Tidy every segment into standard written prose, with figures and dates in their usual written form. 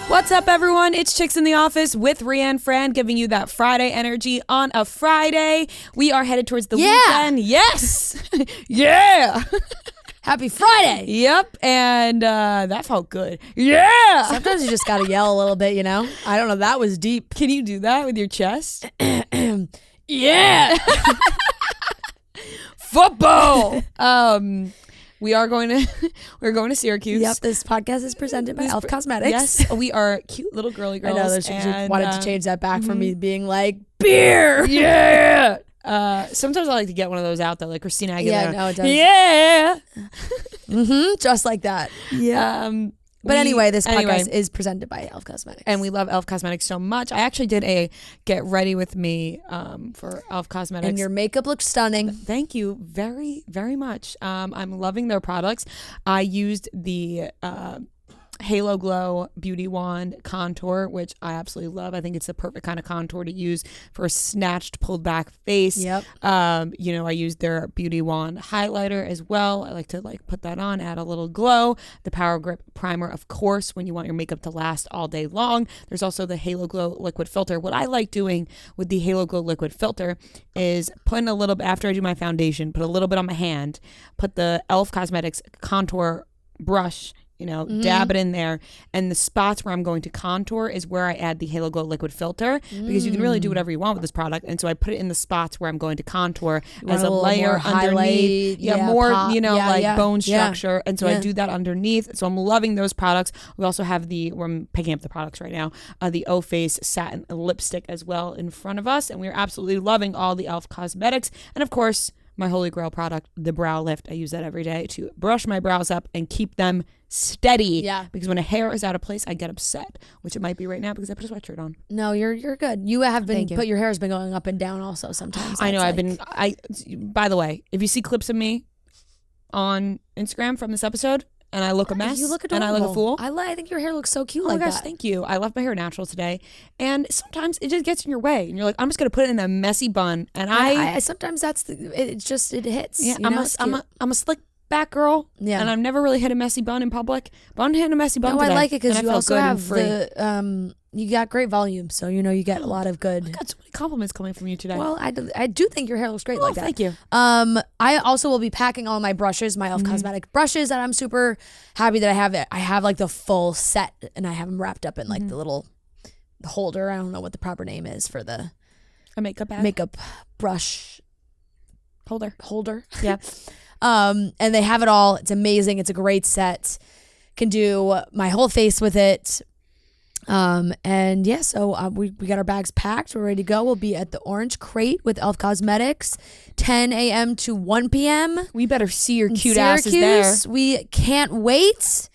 What's up, everyone? It's Chicks in the Office with Rhea and Fran, giving you that Friday energy on a Friday. We are headed towards the weekend. Yes. Yeah. Happy Friday. Yep. And that felt good. Yeah. Sometimes you just got to yell a little bit, you know? I don't know. That was deep. Can you do that with your chest? Yeah. Football. We're going to Syracuse. Yep, this podcast is presented by Elf Cosmetics. Yes, we are cute little girly girls. I know, she wanted to change that back from me being like, beer. Yeah. Sometimes I like to get one of those out though, like Christina Aguilera. Yeah, no, it does. Yeah. Just like that. Yeah. But anyway, this podcast is presented by Elf Cosmetics. And we love Elf Cosmetics so much. I actually did a get ready with me for Elf Cosmetics. And your makeup looks stunning. Thank you very, very much. I'm loving their products. I used the Halo Glow Beauty Wand Contour, which I absolutely love. I think it's the perfect kind of contour to use for a snatched, pulled back face. Yep. I used their Beauty Wand highlighter as well. I like to put that on, add a little glow. The Power Grip Primer, of course, when you want your makeup to last all day long. There's also the Halo Glow Liquid Filter. What I like doing with the Halo Glow Liquid Filter is putting a little bit, after I do my foundation, put a little bit on my hand, put the Elf Cosmetics contour brush, dab it in there, and the spots where I'm going to contour is where I add the Halo Glow Liquid Filter, because you can really do whatever you want with this product. And so I put it in the spots where I'm going to contour as a layer underneath, bone structure. And so I do that underneath. So I'm loving those products. We also have we're picking up the products right now, the O Face Satin Lipstick as well in front of us, and we're absolutely loving all the Elf Cosmetics. And of course, my holy grail product, the Brow Lift. I use that every day to brush my brows up and keep them steady. Yeah. Because when a hair is out of place, I get upset, which it might be right now because I put a sweatshirt on. No, you're good. You have been, but your hair has been going up and down also sometimes. I know. By the way, if you see clips of me on Instagram from this episode, and I look a mess, you look adorable, and I look a fool. I think your hair looks so cute. Oh my gosh, thank you. I left my hair natural today, and sometimes it just gets in your way, and you're like, I'm just gonna put it in a messy bun, and I sometimes it hits. Yeah, I'm a slick back girl, and I've never really hit a messy bun in public, but I'm hitting a messy bun today. I like it because you also have you got great volume, so you get a lot of good. I got so many compliments coming from you today. Well, I do think your hair looks great like that. Thank you. I also will be packing all my brushes, my Elf Cosmetic brushes, and I'm super happy that I have it. I have the full set, and I have them wrapped up in the little holder. I don't know what the proper name is for a makeup bag, makeup brush holder. Yeah. And they have it all. It's amazing. It's a great set. Can do my whole face with it. So we got our bags packed. We're ready to go. We'll be at the Orange Crate with Elf Cosmetics, 10 a.m. to 1 p.m. We better see your cute asses there. We can't wait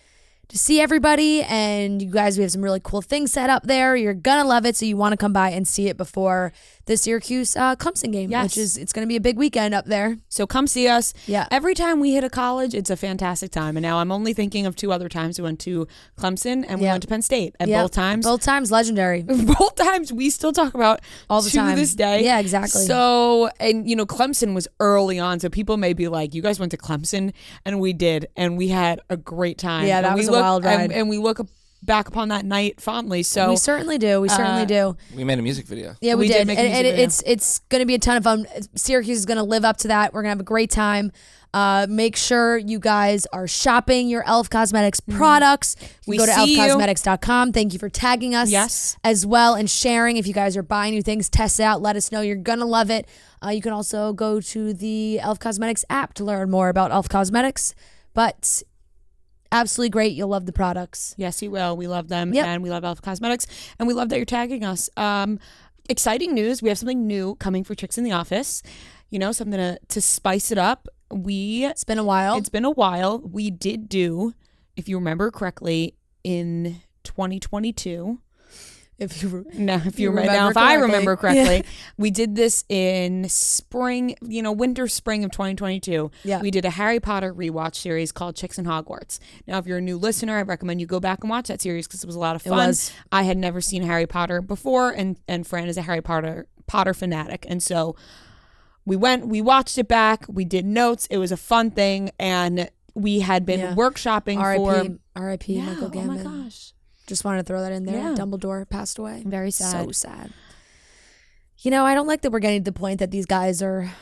to see everybody, and you guys, we have some really cool things set up there. You're gonna love it, so you want to come by and see it before the Syracuse Clemson game, which it's gonna be a big weekend up there. So come see us. Yeah. Every time we hit a college, it's a fantastic time. And now I'm only thinking of 2 other times. We went to Clemson and we went to Penn State. And both times legendary. Both times we still talk about all the time to this day. Yeah, exactly. So, and Clemson was early on, so people may be like, you guys went to Clemson, and we did, and we had a great time. Yeah, that was a wild ride. And we look back upon that night fondly. So we certainly do. We made a music video. Yeah, we did. Make a music video. It's going to be a ton of fun. Syracuse is going to live up to that. We're going to have a great time. Make sure you guys are shopping your Elf Cosmetics products. We go to see elfcosmetics.com. Thank you for tagging us as well and sharing. If you guys are buying new things, test it out. Let us know. You're going to love it. You can also go to the Elf Cosmetics app to learn more about Elf Cosmetics. But absolutely great. You'll love the products. Yes, you will. We love them, and we love Elf Cosmetics, and we love that you're tagging us. Exciting news. We have something new coming for Chicks in the Office. Something to spice it up. It's been a while. We did do, if you remember correctly, in 2022. If I remember correctly, we did this in spring, winter, spring of 2022. Yeah. We did a Harry Potter rewatch series called Chicks in Hogwarts. Now, if you're a new listener, I recommend you go back and watch that series because it was a lot of fun. I had never seen Harry Potter before, and Fran is a Harry Potter fanatic. And so we watched it back, we did notes, it was a fun thing, and we had been workshopping for R.I.P. Michael Gambon. Oh my gosh. Just wanted to throw that in there. Yeah. Dumbledore passed away. Very sad. So sad. I don't like that we're getting to the point that these guys are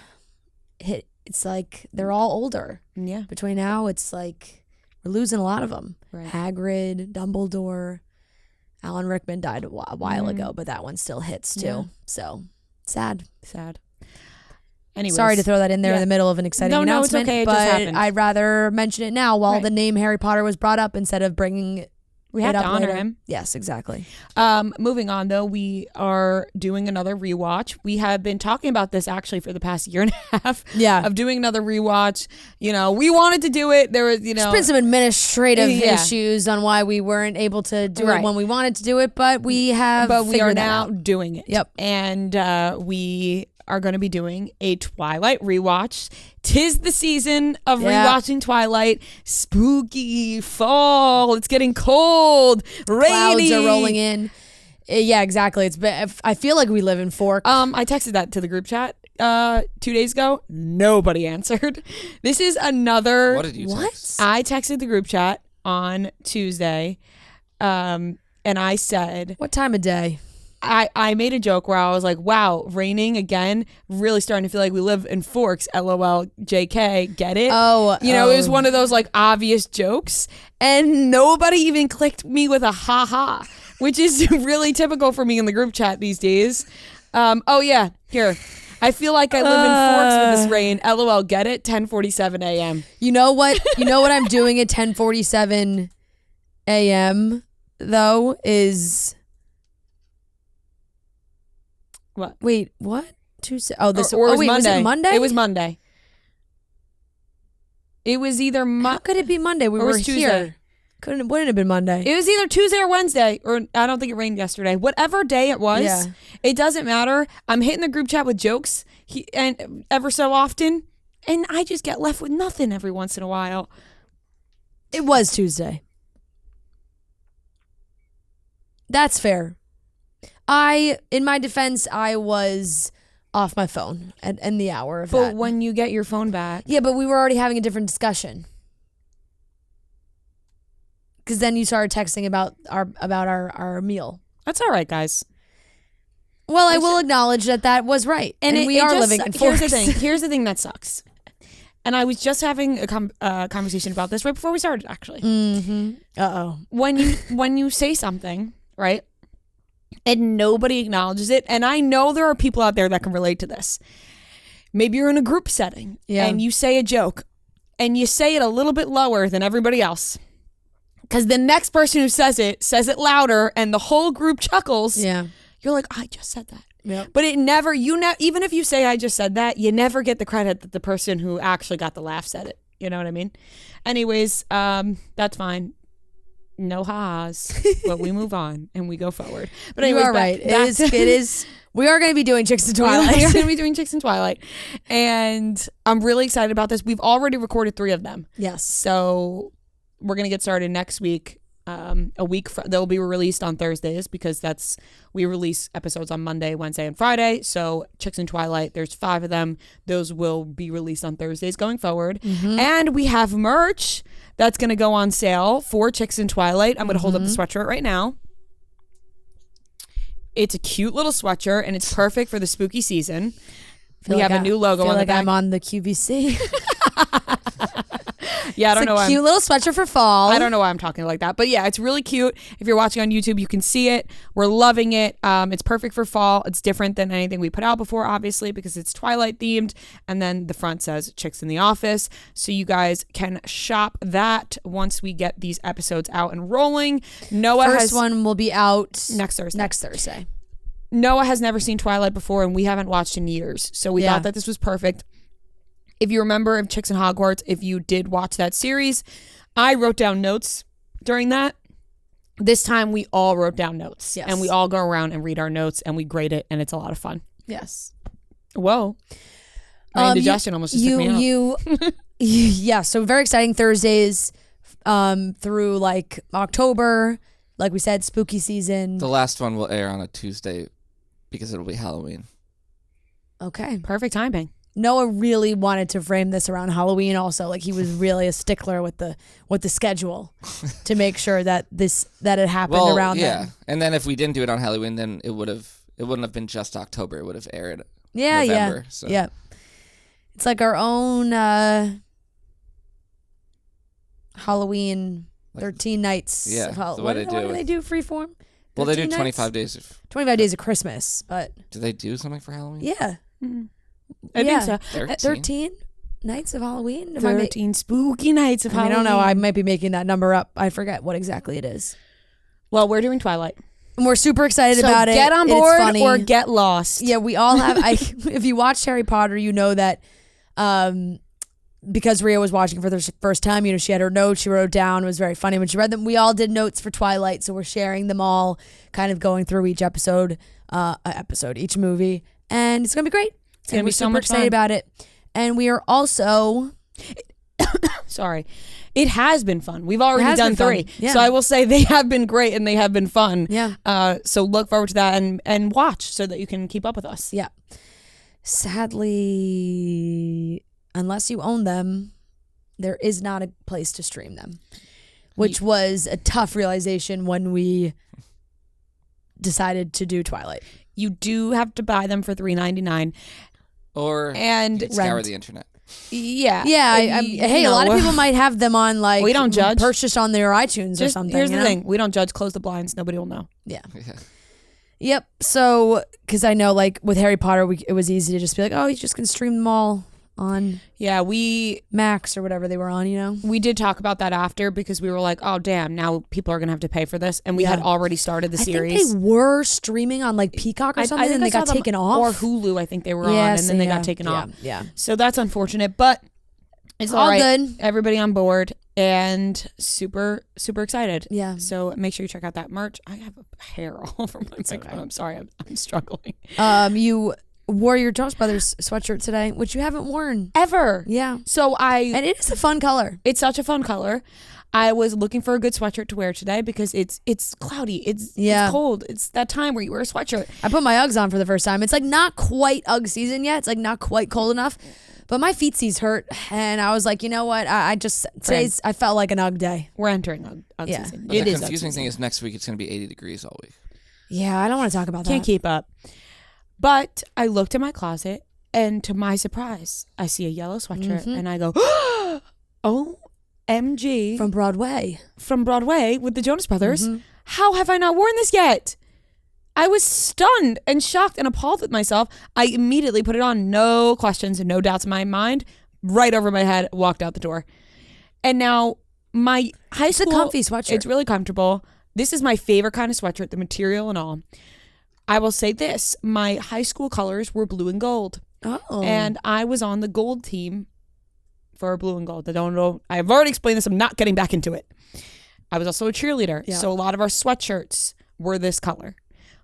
hit. It's like they're all older. Yeah. Between now, it's like we're losing a lot of them. Right. Hagrid, Dumbledore, Alan Rickman died a while ago, but that one still hits too. Yeah. So sad. Anyways. Sorry to throw that in there in the middle of an exciting announcement, it's okay. It but just happened. I'd rather mention it now while Right. the name Harry Potter was brought up instead of bringing We have it to up honor later. him. Yes, exactly. Moving on, though, we are doing another rewatch. We have been talking about this actually for the past year and a half. Yeah. Of doing another rewatch. We wanted to do it. There was, There's been some administrative Yeah. issues on why we weren't able to do Right. it when we wanted to do it, but we have. But we are figured that now out. doing it. Yep. And we are going to be doing a Twilight rewatch. 'Tis the season of rewatching Twilight. Spooky fall. It's getting cold. Rainy. Clouds are rolling in. Yeah, exactly. It's been, I feel like we live in Fork. I texted that to the group chat 2 days ago. Nobody answered. This is another. What did you text? I texted the group chat on Tuesday, and I said, What time of day? I made a joke where I was like, wow, raining again, really starting to feel like we live in Forks, LOL, JK, get it? Oh, it was one of those like obvious jokes, and nobody even clicked me with a ha-ha, which is really typical for me in the group chat these days. Oh yeah, here. I feel like I live in Forks with this rain. LOL, get it? 10:47 a.m. You know what? You know what I'm doing at 10:47 a.m. though is. What? Wait, what? Tuesday? Oh, this. Or it was wait, Monday. was it Monday? It was Monday. It was either How could it be Monday? We or were was Tuesday. here. Wouldn't have been Monday. It was either Tuesday or Wednesday, or I don't think it rained yesterday. Whatever day it was, it doesn't matter. I'm hitting the group chat with jokes and ever so often, and I just get left with nothing every once in a while. It was Tuesday. That's fair. In my defense, I was off my phone in the hour of that. But when you get your phone back, Yeah, but we were already having a different discussion. Because then you started texting about our meal. that's all right, guys. Well, I will acknowledge that was right, and we are living in Forks. Here's the thing that sucks. And I was just having a conversation about this right before we started, actually. Mm-hmm. Uh-oh. When you say something, right, and nobody acknowledges it, and I know there are people out there that can relate to this. Maybe you're in a group setting, and you say a joke, and you say it a little bit lower than everybody else. Because the next person who says it louder, and the whole group chuckles. Yeah. You're like, I just said that. Yep. But it never, even if you say I just said that, you never get the credit that the person who actually got the laugh said it. You know what I mean? Anyways, that's fine. No ha-has, but we move on and we go forward. But anyways, you are right. It is. We are going to be doing Chicks in Twilight. We are going to be doing Chicks in Twilight. And I'm really excited about this. We've already recorded 3 of them. Yes. So we're going to get started next week. A week they'll be released on Thursdays because we release episodes on Monday, Wednesday, and Friday. So Chicks in Twilight, there's 5 of them. Those will be released on Thursdays going forward. Mm-hmm. And we have merch that's going to go on sale for Chicks in Twilight. I'm going to hold up the sweatshirt right now. It's a cute little sweatshirt and it's perfect for the spooky season. We have a new logo on the back. I'm on the QVC. Yeah, I don't know why. It's a cute little sweatshirt for fall. I don't know why I'm talking like that. But yeah, it's really cute. If you're watching on YouTube, you can see it. We're loving it. It's perfect for fall. It's different than anything we put out before, obviously, because it's Twilight themed. And then the front says Chicks in the Office. So you guys can shop that once we get these episodes out and rolling. First one will be out next Thursday. Noah has never seen Twilight before, and we haven't watched in years. So we thought that this was perfect. If you remember of Chicks in Hogwarts, if you did watch that series, I wrote down notes during that. This time we all wrote down notes. Yes. And we all go around and read our notes and we grade it, and it's a lot of fun. Yes. Whoa. My indigestion almost just took me out. Yeah, so very exciting Thursdays through like October. Like we said, spooky season. The last one will air on a Tuesday because it'll be Halloween. Okay. Perfect timing. Noah really wanted to frame this around Halloween also. Like he was really a stickler with the schedule to make sure that it happened around then. And then if we didn't do it on Halloween, then it wouldn't have been just October. It would have aired November. Yeah. So. Yeah. It's like our own Halloween 13 nights. Yeah. What do they do freeform? Well, they do 25 days of 25 days of Christmas, but do they do something for Halloween? Yeah. Mm-hmm. I think so. 13 nights of Halloween? 13 spooky nights of Halloween. I don't know. I might be making that number up. I forget what exactly it is. Well, we're doing Twilight. And we're super excited about it. Get on board or get lost. Yeah, we all have. If you watched Harry Potter, you know that because Rhea was watching for the first time, she had her notes. She wrote down. It was very funny when she read them. We all did notes for Twilight, so we're sharing them all, kind of going through each episode, each movie. And it's going to be great. It's going to be so much fun. We're super excited about it. And we are also... Sorry. It has been fun. We've already done 3. Yeah. So I will say they have been great and they have been fun. Yeah. So look forward to that and watch so that you can keep up with us. Yeah. Sadly, unless you own them, there is not a place to stream them, which was a tough realization when we decided to do Twilight. You do have to buy them for $3.99. Or and scour the internet. Yeah. Yeah. Hey, a lot of people might have them on we don't judge. Purchased on their iTunes or something. Here's the thing. We don't judge. Close the blinds. Nobody will know. Yeah. Yep. So, because I know with Harry Potter, it was easy to just be like, oh, you just can stream them all on Max or whatever they were on, We did talk about that after because we were like, oh, damn, now people are going to have to pay for this. And we had already started the series. I think they were streaming on Peacock or something and they got taken off. Or Hulu, I think they were on and then they got taken off. Yeah. So that's unfortunate, but it's all right. Good. Everybody on board and super, super excited. Yeah. So make sure you check out that merch. I have a hair all over my microphone. I'm sorry. I'm struggling. You wore your Jonas Brothers sweatshirt today, which you haven't worn ever. Yeah. So and it is a fun color. It's such a fun color. I was looking for a good sweatshirt to wear today because it's cloudy. It's cold. It's that time where you wear a sweatshirt. I put my Uggs on for the first time. It's not quite Ugg season yet. It's not quite cold enough, but my feetsies hurt, and I was like, you know what? I felt like an Ugg day. We're entering Ugg season. But the confusing thing is next week it's going to be 80 degrees all week. Yeah, I don't want to talk about that. Can't keep up. But I looked in my closet, and to my surprise, I see a yellow sweatshirt, and I go, OMG. From Broadway with the Jonas Brothers. Mm-hmm. How have I not worn this yet? I was stunned and shocked and appalled with myself. I immediately put it on, no questions and no doubts in my mind, right over my head, walked out the door. And now my high school... It's a comfy sweatshirt. It's really comfortable. This is my favorite kind of sweatshirt, the material and all. I will say this, my high school colors were blue and gold. Oh. And I was on the gold team for blue and gold. I don't know. I've already explained this. I'm not getting back into it. I was also a cheerleader. Yeah. So a lot of our sweatshirts were this color.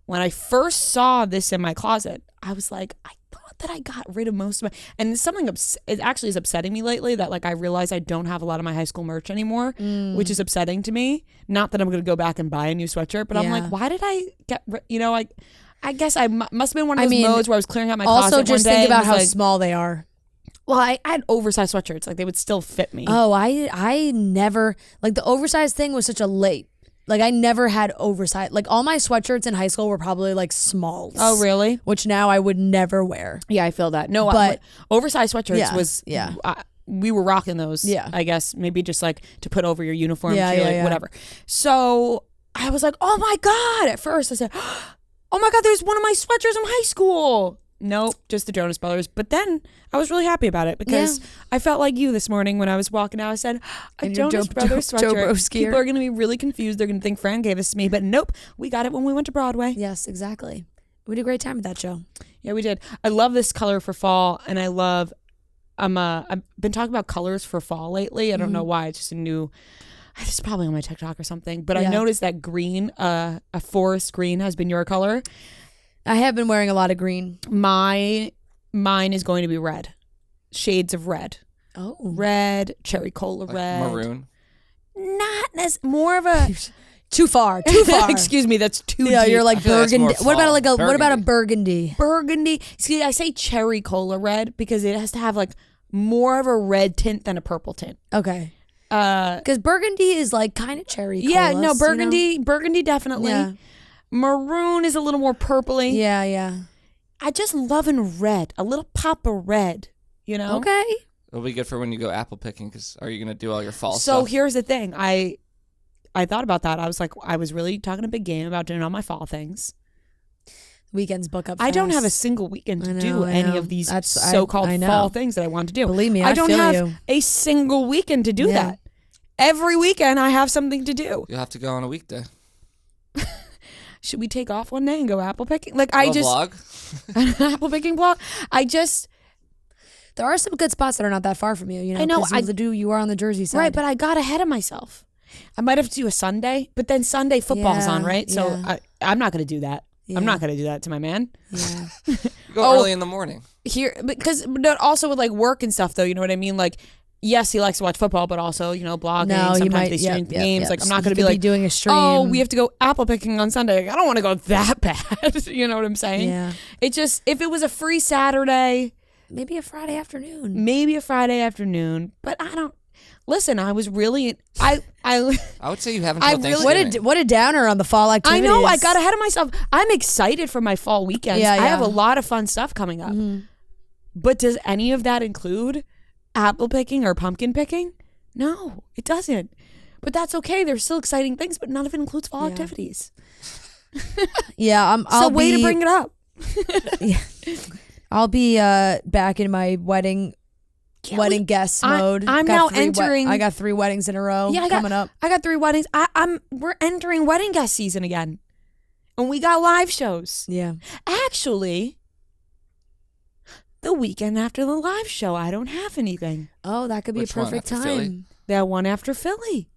When I first saw this in my closet, I was like, I thought that I got rid of most of my, and something, it actually is upsetting me lately that I realize I don't have a lot of my high school merch anymore, which is upsetting to me. Not that I'm going to go back and buy a new sweatshirt, but I'm like, why did I get, I guess I must have been one of those modes where I was clearing out my closet also just one day think about how small they are. Well, I had oversized sweatshirts. They would still fit me. Oh, I never, the oversized thing was such a late. I never had oversized. All my sweatshirts in high school were probably smalls. Oh, really? Which now I would never wear. Yeah, I feel that. No, but oversized sweatshirts was, yeah. We were rocking those. Yeah. I guess maybe just to put over your uniform. Yeah. Whatever. So I was like, oh my God. At first I said, oh my God, there's one of my sweatshirts from high school. Nope, just the Jonas Brothers. But then I was really happy about it because I felt like you this morning when I was walking out. I said, a Jonas Brothers sweatshirt. People are going to be really confused. They're going to think Fran gave this to me. But nope, we got it when we went to Broadway. Yes, exactly. We had a great time at that show. Yeah, we did. I love this color for fall. And I love, I've been talking about colors for fall lately. I don't know why. It's just a new, it's probably on my TikTok or something. But I noticed that green, a forest green has been your color. I have been wearing a lot of green. Mine is going to be red. Shades of red. Oh. Red, cherry cola red. Maroon? Not more of a... Too far. Excuse me, that's too Yeah, deep. you're like burgundy. What about a burgundy? Burgundy. See, I say cherry cola red because it has to have like more of a red tint than a purple tint. Okay. Because burgundy is like kind of cherry. Yeah, no, burgundy. You know? Burgundy definitely. Yeah. Maroon is a little more purpley. Yeah. I just love in red, a little pop of red. You know. Okay. It'll be good for when you go apple picking. Because are you gonna do all your fall stuff? So here's the thing. I thought about that. I was like, I was really talking a big game about doing all my fall things. Weekends book up fast. I don't have a single weekend to do any of these so-called I fall things that I want to do. Believe me, I don't feel have you. a single weekend to do that. Every weekend I have something to do. You'll have to go on a weekday. Should we take off one day and go apple picking? Like vlog? An apple picking vlog. There are some good spots that are not that far from you. You know, I know. You are on the Jersey side, right? But I got ahead of myself. I might have to do a Sunday, but then Sunday football's on, right? So I'm not going to do that. Yeah. I'm not going to do that to my man. Yeah. Go early in the morning. But also with like work and stuff, though. You know what I mean? Like, yes, he likes to watch football, but also, you know, blogging. Sometimes they stream games. Like, I'm not going to be like doing a stream. Oh, we have to go apple picking on Sunday. Like, I don't want to go that bad. You know what I'm saying? Yeah. It just, if it was a free Saturday, maybe a Friday afternoon. But I don't. Listen, I was really I would say you haven't. What a downer on the fall activities. I know. I got ahead of myself. I'm excited for my fall weekends. Yeah. I have a lot of fun stuff coming up. Mm-hmm. But does any of that include apple picking or pumpkin picking? No, it doesn't. But that's okay. There's still exciting things, but none of it includes fall activities. Yeah, way to bring it up. Yeah. I'll be back in my wedding guest mode. I'm now entering. I got 3 weddings in a row coming up. I got 3 weddings. We're entering wedding guest season again, and we got live shows. Yeah, actually, the weekend after the live show, I don't have anything. Oh, that could be a perfect time. Philly? That one after Philly.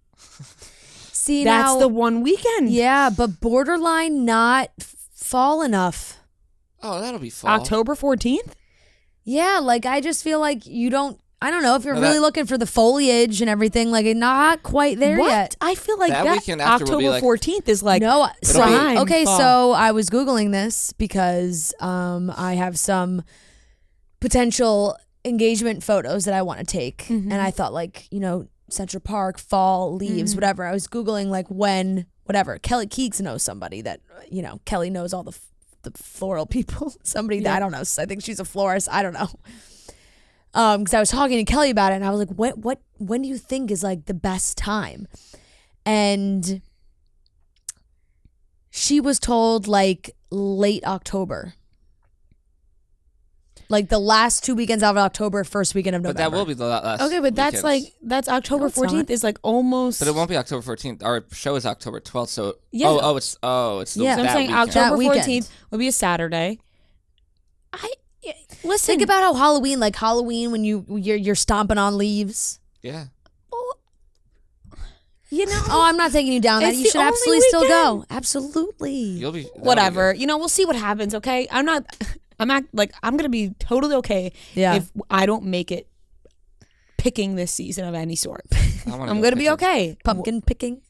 See, that's the one weekend. Yeah, but borderline not fall enough. Oh, that'll be fall. October 14th? Yeah, like I just feel like you don't, I don't know if you're really looking for the foliage and everything, like not quite there yet. I feel like that weekend after October will be like, 14th is like okay, fall. So I was Googling this because I have some potential engagement photos that I want to take. Mm-hmm. And I thought like, you know, Central Park, fall, leaves, whatever. I was Googling like when, whatever. Kelly Keeks knows somebody that, you know, Kelly knows all the floral people. Somebody that I don't know. I think she's a florist. I don't know. Because I was talking to Kelly about it and I was like, when do you think is like the best time? And she was told like late October. Like the last 2 weekends out of October, first weekend of November. But that will be the last. Okay, but that's October 14th is like almost. But it won't be October 14th. Our show is October 12th. So yeah. It's the yeah. So I'm saying weekend. October 14th will be a Saturday. Listen. Think about how Halloween when you're stomping on leaves. Yeah. You know, I'm not taking you down that. You should absolutely still go. Absolutely. You'll be whatever. You know, we'll see what happens. Okay, I'm gonna be totally okay if I don't make it picking this season of any sort. I'm gonna be okay. Pumpkin picking.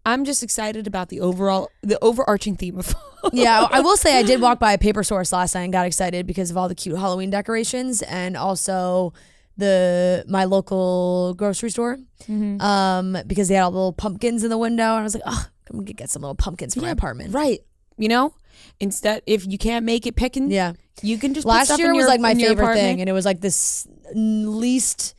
I'm just excited about the overarching theme of fall. Yeah, I will say I did walk by a paper source last night and got excited because of all the cute Halloween decorations and also my local grocery store because they had all the little pumpkins in the window and I was like, oh, I'm gonna get some little pumpkins for my apartment. Right. You know, instead, if you can't make it picking, you can just last put year in was like my favorite apartment. thing, and it was like this least,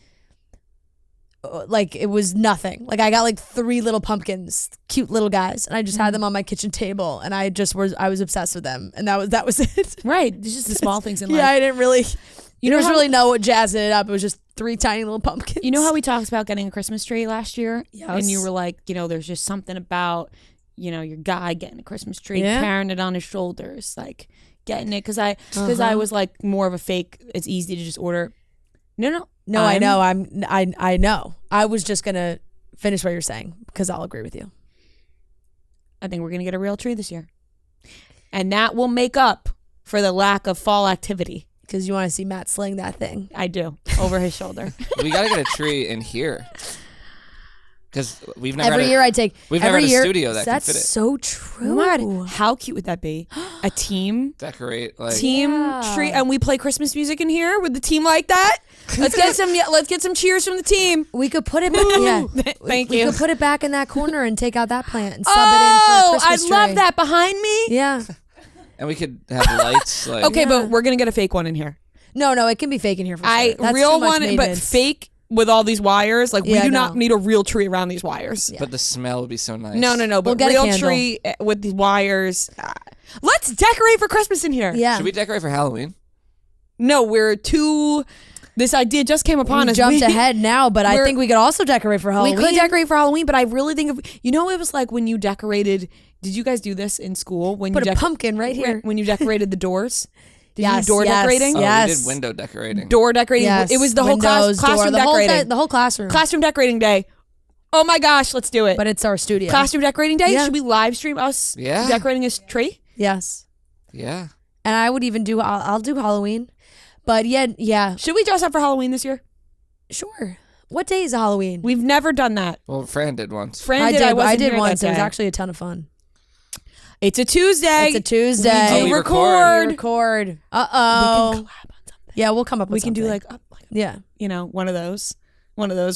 like it was nothing. Like I got like 3 little pumpkins, cute little guys, and I just had them on my kitchen table, and I was obsessed with them, and that was it. Right, it's just the small things in life. Yeah, I didn't really. You didn't really know what jazzed it up. It was just 3 tiny little pumpkins. You know how we talked about getting a Christmas tree last year? Yes. And you were like, you know, there's just something about, you know, your guy getting a Christmas tree, carrying it on his shoulders, like getting it. Because I was like more of a fake. It's easy to just order. No. I know. I know. I was just gonna finish what you're saying because I'll agree with you. I think we're gonna get a real tree this year, and that will make up for the lack of fall activity. Because you want to see Matt sling that thing. I do over his shoulder. We gotta get a tree in here. Because we've never every had year I take. We've every never had year, a studio that can that's fit it. so true. God, how cute would that be? A team Decorate like tree, and we play Christmas music in here with the team like that. Let's get some cheers from the team. We could put it back. Thank we you. could put it back in that corner and take out that plant and sub it in Oh, for a I Christmas love tree. that behind me. Yeah. and we could have lights. Like Okay, but we're gonna get a fake one in here. No, it can be fake in here for sure. That's real too much one, but maintenance. fake with all these wires. Like we Yeah, do not no. need a real tree around these wires. But the smell would be so nice. No. We'll But get a real candle. tree with these wires. Let's decorate for Christmas in here. Yeah. Should we decorate for Halloween? No, we're too. This idea just came upon We us. jumped ahead now, but I we're- think we could also decorate for Halloween. We could decorate for Halloween, but I really think it was like when you decorated. Did you guys do this in school? When Put you a pumpkin right here. When you decorated the doors? Did Yes, you do door yes. decorating? Oh, Yes. we did window decorating. Door decorating. Yes. It was the whole Windows, classroom door, decorating. the whole classroom. Classroom decorating day. Oh my gosh, let's do it. But it's our studio. Classroom decorating day. Yeah. Should we live stream us Yeah. decorating a tree? Yes. Yeah. And I would even I'll do Halloween. But yeah. Should we dress up for Halloween this year? Sure. What day is Halloween? We've never done that. Well, Fran did once. Fran I did. did. I wasn't I did here once. that It was day. actually a ton of fun. It's a Tuesday. It's a Tuesday. We do we record. Record. We can Uh-oh. collab on something. Yeah, we'll come up with We can do something. like Yeah. one of those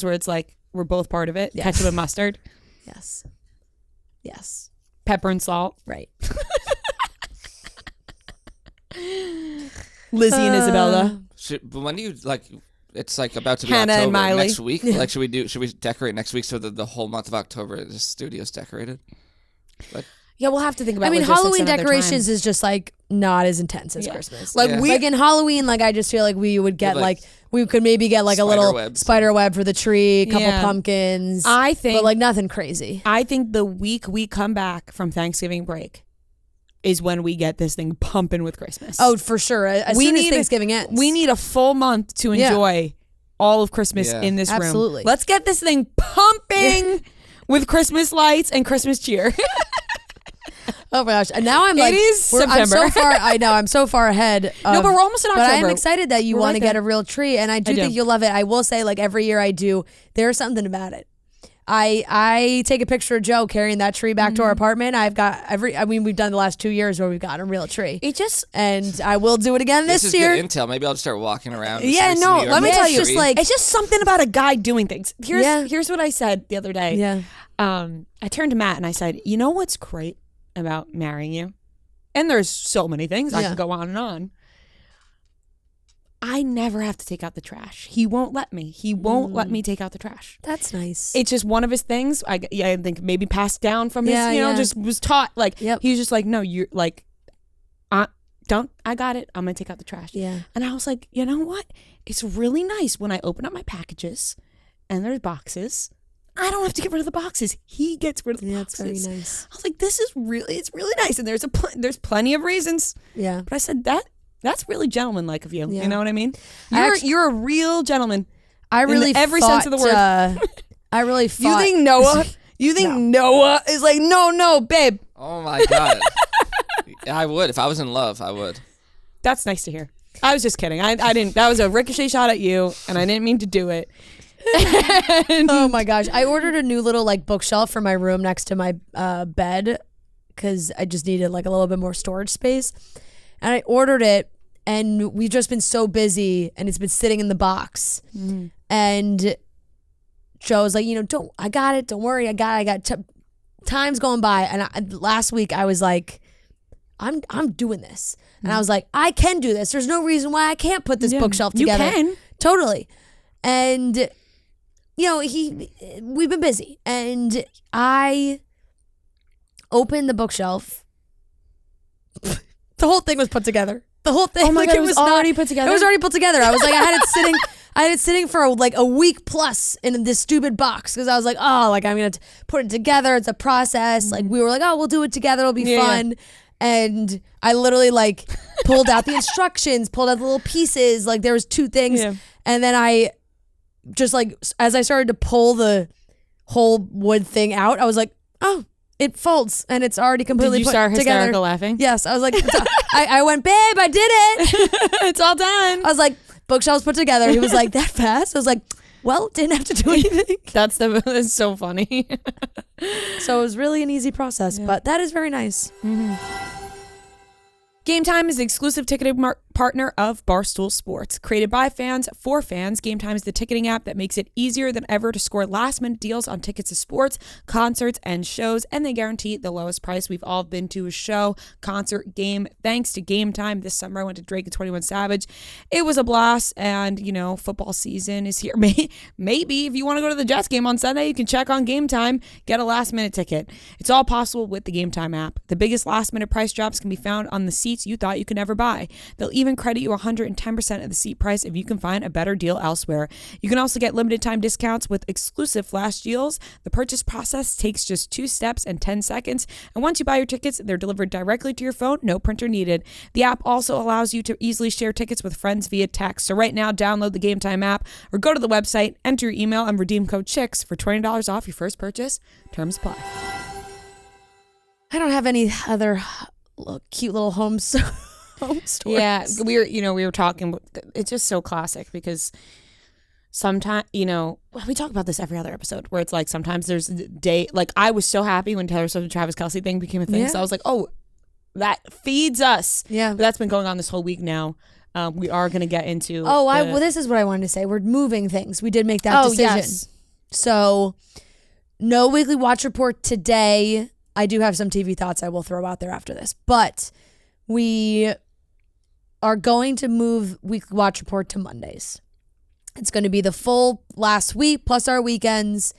where it's like we're both part of it. Yeah. Ketchup and mustard, Yes. pepper and salt. Right. Lizzie and Isabella. But when do you like? It's like about to be Hannah and October Miley. next week. Like, should we decorate next week so that the whole month of October the studio's decorated? Yeah, we'll have to think about. I mean, logistics Halloween another decorations time. is just like not as intense as Yeah. Christmas. Like Yeah. Like in Halloween, like I just feel like we would get With, like, we could maybe get like a little webs. spider web for the tree, a couple Yeah. pumpkins. I think, but like nothing crazy. I think the week we come back from Thanksgiving break is when we get this thing pumping with Christmas. Oh, for sure. As soon as Thanksgiving ends. We need a full month to Yeah. enjoy all of Christmas Yeah. in this room. Absolutely. Let's get this thing pumping with Christmas lights and Christmas cheer. Oh my gosh! And now I'm like, It is I'm so September. far. I know I'm so far ahead. No, but we're almost in But I am October. excited that you We're want right to get there. a real tree, and I do think you'll love it. I will say, like every year I do, there's something about it. I take a picture of Joe carrying that tree back to our apartment. I've got we've done the last 2 years where we've got a real tree. And I will do it again This this is year. good intel. Maybe I'll just start walking around. in Yeah, streets no, of New York let me with tell a you, tree. just like it's just something about a guy doing things. Yeah. Here's what I said the other day. Yeah. I turned to Matt and I said, "You know what's great about marrying you?" And there's so many things I Yeah. could go on and on. I never have to take out the trash. He won't let me. He won't let me take out the trash. That's nice. It's just one of his things. I think maybe passed down from his, Yeah. just was taught. Like, Yep. he was just like, no, you're like, I got it. I'm going to take out the trash. Yeah. And I was like, you know what? It's really nice when I open up my packages and there's boxes. I don't have to get rid of the boxes. He gets rid of the That's boxes. very nice. I was like, it's really nice. And there's plenty of reasons. Yeah. But I said, that's really gentleman-like of you. Yeah. You know what I mean? I You're a real gentleman. I really every fought, sense of the word. I really You fought. think Noah? You think Noah is like, no, babe. Oh my god. I would if I was in love. I would. That's nice to hear. I was just kidding. I didn't. That was a ricochet shot at you, and I didn't mean to do it. Oh my gosh. I ordered a new little like bookshelf for my room next to my bed because I just needed like a little bit more storage space. And I ordered it and we've just been so busy and it's been sitting in the box. And Joe was like, I got it. Don't worry. I got time's going by. And last week I was like, I'm doing this. And I was like, I can do this. There's no reason why I can't put this bookshelf together. You can. Totally. And we've been busy, and I opened the bookshelf. The whole thing was put together. The whole thing, Oh my like God, it it was already put together? It was already put together. I was like, I had it sitting for like a week plus in this stupid box because I was like, oh, like I'm gonna put it together. It's a process. Like we were like, oh, we'll do it together. It'll be fun. And I literally like pulled out the instructions, pulled out the little pieces. Like there was 2 things, and then I just like as I started to pull the whole wood thing out, I was like, oh, it folds and it's already completely Did you put start together. hysterical laughing? Yes, I was like, I went, babe, I did it. It's all done. I was like, bookshelves put together. He was like, that fast? I was like, well, didn't have to do anything. That's so funny. So it was really an easy process, but that is very nice. Game Time is the exclusive ticketing partner of Barstool Sports. Created by fans for fans, Game Time is the ticketing app that makes it easier than ever to score last-minute deals on tickets to sports, concerts, and shows, and they guarantee the lowest price. We've all been to a show, concert, game, thanks to Game Time. This summer I went to Drake and 21 Savage. It was a blast, and, football season is here. Maybe if you want to go to the Jets game on Sunday, you can check on Game Time, get a last-minute ticket. It's all possible with the Game Time app. The biggest last-minute price drops can be found on the seats you thought you could never buy. They'll even credit you 110% of the seat price if you can find a better deal elsewhere. You can also get limited time discounts with exclusive flash deals. The purchase process takes just 2 steps and 10 seconds. And once you buy your tickets, they're delivered directly to your phone, no printer needed. The app also allows you to easily share tickets with friends via text. So right now, download the Game Time app or go to the website, enter your email, and redeem code CHICKS for $20 off your first purchase. Terms apply. I don't have any other cute little home stories. Yeah, we were talking. It's just so classic because sometimes, we talk about this every other episode where it's like sometimes there's a day, like I was so happy when Taylor Swift and Travis Kelce thing became a thing. Yeah. So I was like, oh, that feeds us. Yeah. But that's been going on this whole week now. We are going to get into. Well, this is what I wanted to say. We're moving things. We did make that decision. Yes. So no weekly watch report today. I do have some TV thoughts I will throw out there after this, but we are going to move weekly watch report to Mondays. It's going to be the full last week plus our weekends,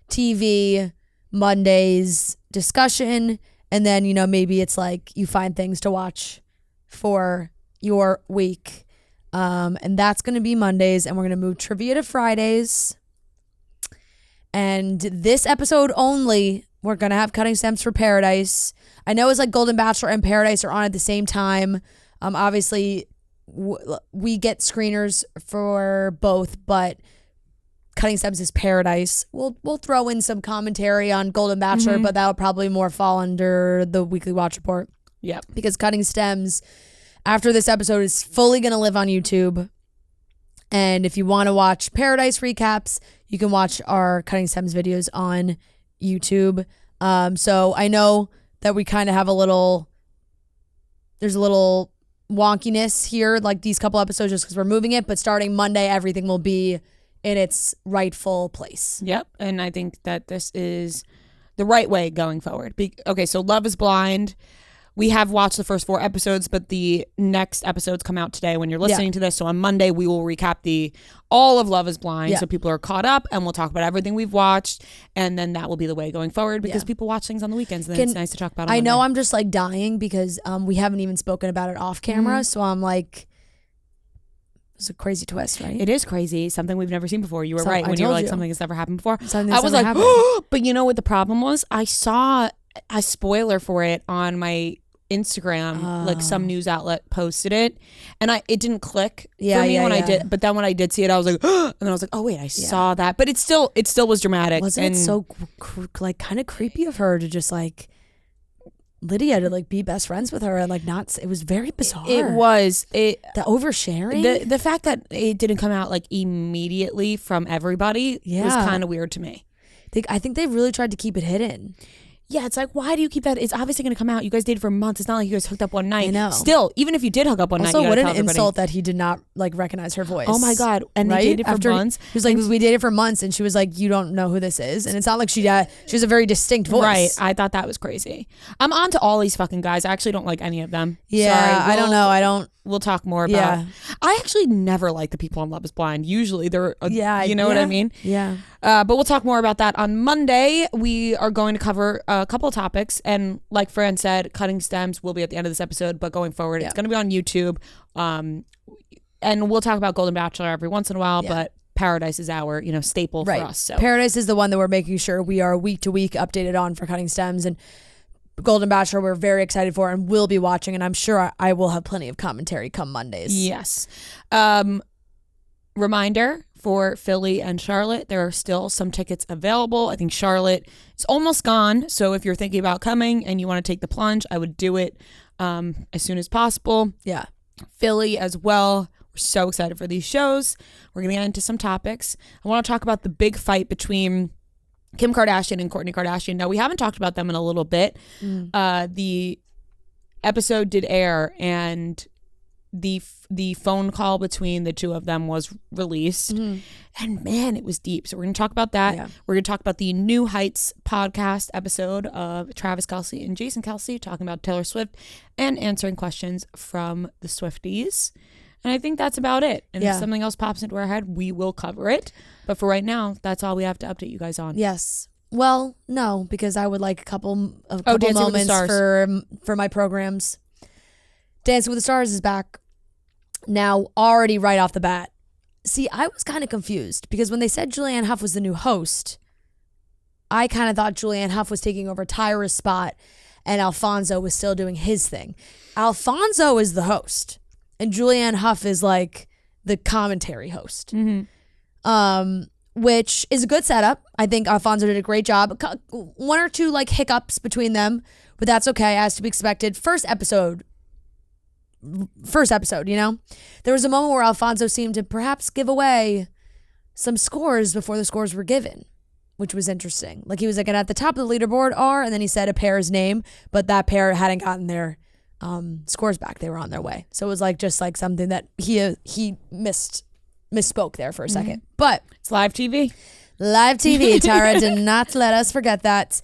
TV, Mondays, discussion, and then, maybe it's like you find things to watch for your week. And that's going to be Mondays, and we're going to move trivia to Fridays. And this episode only, we're going to have Cutting Stems for Paradise. I know it's like Golden Bachelor and Paradise are on at the same time. Obviously, we get screeners for both, but Cutting Stems is Paradise. We'll throw in some commentary on Golden Bachelor, but that'll probably more fall under the weekly watch report. Yeah, because Cutting Stems, after this episode, is fully going to live on YouTube. And if you want to watch Paradise recaps, you can watch our Cutting Stems videos on YouTube. So I know that we kind of have there's a little wonkiness here, like these couple episodes, just because we're moving it, but starting Monday, everything will be in its rightful place. Yep. And I think that this is the right way going forward. Okay, so Love is Blind. We have watched the first 4 episodes, but the next episodes come out today when you're listening to this. So on Monday, we will recap all of Love is Blind. So people are caught up, and we'll talk about everything we've watched. And then that will be the way going forward because people watch things on the weekends. And then it's nice to talk about it. I know I'm just like dying because we haven't even spoken about it off camera. So I'm like, it's a crazy twist, right? It is crazy. Something we've never seen before. You were right when you were like, something has never happened before. I was like, but you know what the problem was? I saw a spoiler for it on my Instagram, like some news outlet posted it, and it didn't click for me when I did. But then when I did see it, I was like, and then I was like, oh wait, I saw that. But it still was dramatic. Wasn't it so like kind of creepy of her to just like Lydia to like be best friends with her and like not? It was very bizarre. It was the oversharing. The fact that it didn't come out like immediately from everybody was kind of weird to me. I think they really tried to keep it hidden. Yeah, it's like, why do you keep that? It's obviously going to come out. You guys dated for months. It's not like you guys hooked up one night. I know. Still, even if you did hook up one night, also, you what gotta an tell insult that he did not like recognize her voice. Oh my God. And they dated for months. He was like, we dated for months, and she was like, you don't know who this is. And it's not like she has a very distinct voice. Right. I thought that was crazy. I'm on to all these fucking guys. I actually don't like any of them. Yeah, sorry. I don't know. We'll talk more about. Yeah. I actually never like the people on Love is Blind. Usually they're, you know what I mean? Yeah. But we'll talk more about that on Monday. We are going to cover a couple of topics. And like Fran said, Cutting Stems will be at the end of this episode. But going forward, it's going to be on YouTube. And we'll talk about Golden Bachelor every once in a while. But Paradise is our, staple for us. So Paradise is the one that we're making sure we are week to week updated on for Cutting Stems. And Golden Bachelor we're very excited for and will be watching, and I'm sure I will have plenty of commentary come Mondays. Yes. Reminder for Philly and Charlotte, there are still some tickets available. I think Charlotte is almost gone, so if you're thinking about coming and you want to take the plunge, I would do it as soon as possible. Yeah. Philly as well. We're so excited for these shows. We're going to get into some topics. I want to talk about the big fight between Kim Kardashian and Kourtney Kardashian. Now, we haven't talked about them in a little bit. The episode did air, and the phone call between the two of them was released. And man, it was deep. So we're going to talk about that. Yeah. We're going to talk about the New Heights podcast episode of Travis Kelce and Jason Kelce talking about Taylor Swift and answering questions from the Swifties. And I think that's about it. And if something else pops into our head, we will cover it. But for right now, that's all we have to update you guys on. Yes. Well, no, because I would like a couple moments for my programs. Dancing with the Stars is back. Now, already right off the bat. See, I was kind of confused because when they said Julianne Hough was the new host, I kind of thought Julianne Hough was taking over Tyra's spot and Alfonso was still doing his thing. Alfonso is the host and Julianne Hough is like the commentary host, which is a good setup. I think Alfonso did a great job. One or two like hiccups between them, but that's okay, as to be expected. First episode, you know, there was a moment where Alfonso seemed to perhaps give away some scores before the scores were given, which was interesting. Like he was like, and at the top of the leaderboard are, and then he said a pair's name, but that pair hadn't gotten their scores back. They were on their way. So it was like just like something that he misspoke there for a second. But it's live TV. Tara did not let us forget that.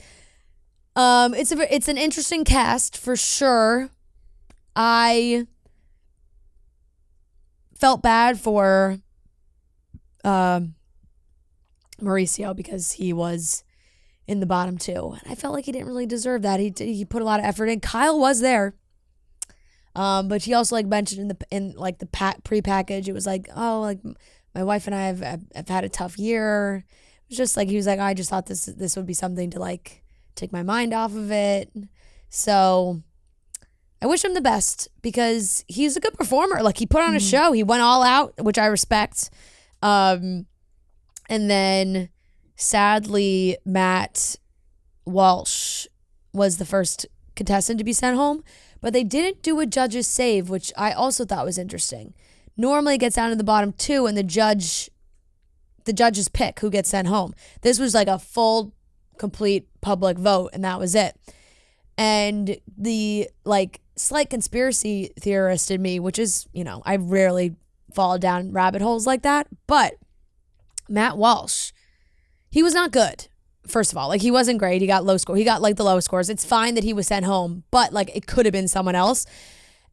It's an interesting cast for sure. I felt bad for Mauricio because he was in the bottom two. And I felt like he didn't really deserve that. He put a lot of effort in. Kyle was there. But he also like mentioned in the pre-package, it was like, oh, like my wife and I have had a tough year. It was just like, he was like, I just thought this would be something to like take my mind off of it. So I wish him the best because he's a good performer. Like he put on a show. He went all out, which I respect. And then sadly, Matt Walsh was the first contestant to be sent home, but they didn't do a judge's save, which I also thought was interesting. Normally it gets down to the bottom two and the judges pick who gets sent home. This was like a full, complete public vote, and that was it. And the like slight conspiracy theorist in me, which is, you know, I rarely fall down rabbit holes like that, but Matt Walsh, he was not good. First of all, like he wasn't great. He got low score. He got like the lowest scores. It's fine that he was sent home, but like it could have been someone else.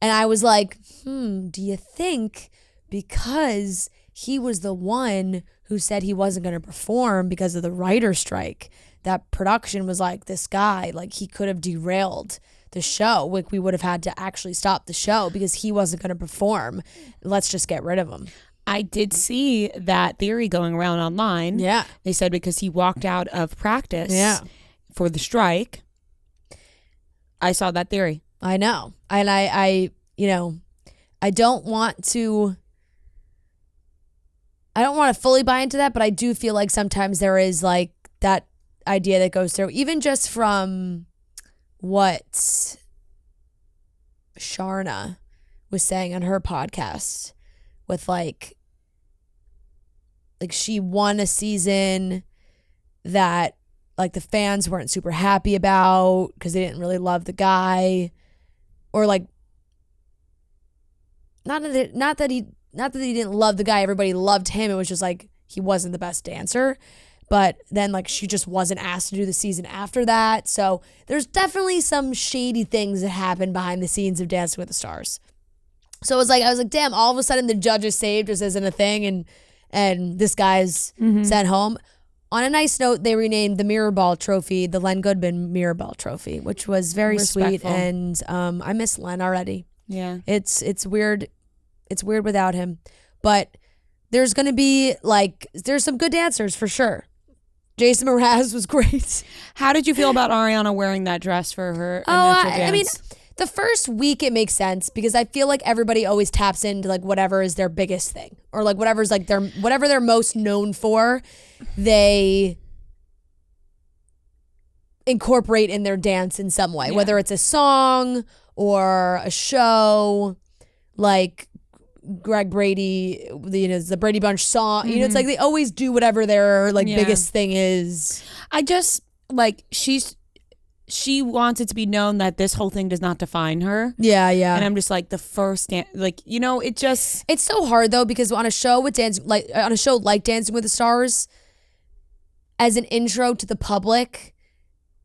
And I was like, do you think because he was the one who said he wasn't going to perform because of the writer's strike, that production was like, this guy, like he could have derailed the show. Like we would have had to actually stop the show because he wasn't going to perform. Let's just get rid of him. I did see that theory going around online. Yeah. They said because he walked out of practice for the strike. I saw that theory. I know. And I you know, I don't want to fully buy into that, but I do feel like sometimes there is like that idea that goes through, even just from what Sharna was saying on her podcast with like she won a season that like the fans weren't super happy about because they didn't really love the guy, or like not that he didn't love the guy, everybody loved him, it was just like he wasn't the best dancer. But then like she just wasn't asked to do the season after that. So there's definitely some shady things that happen behind the scenes of Dancing with the Stars. So I was like, damn, all of a sudden the judges saved just isn't a thing, and this guy's sent home. On a nice note, they renamed the Mirror Ball Trophy the Len Goodman Mirror Ball Trophy, which was very sweet, and I miss Len already. Yeah. It's weird. It's weird without him. But there's going to be there's some good dancers for sure. Jason Mraz was great. How did you feel about Ariana wearing that dress for her initial dance? I mean, the first week it makes sense because I feel like everybody always taps into like whatever is their biggest thing, or like whatever's like whatever they're most known for, they incorporate in their dance in some way, whether it's a song or a show. Like Greg Brady, the Brady Bunch song. You know, it's like they always do whatever their like biggest thing is. I just like she wants it to be known that this whole thing does not define her. Yeah. And I'm just like the first it's so hard though, because on a show like Dancing with the Stars, as an intro to the public,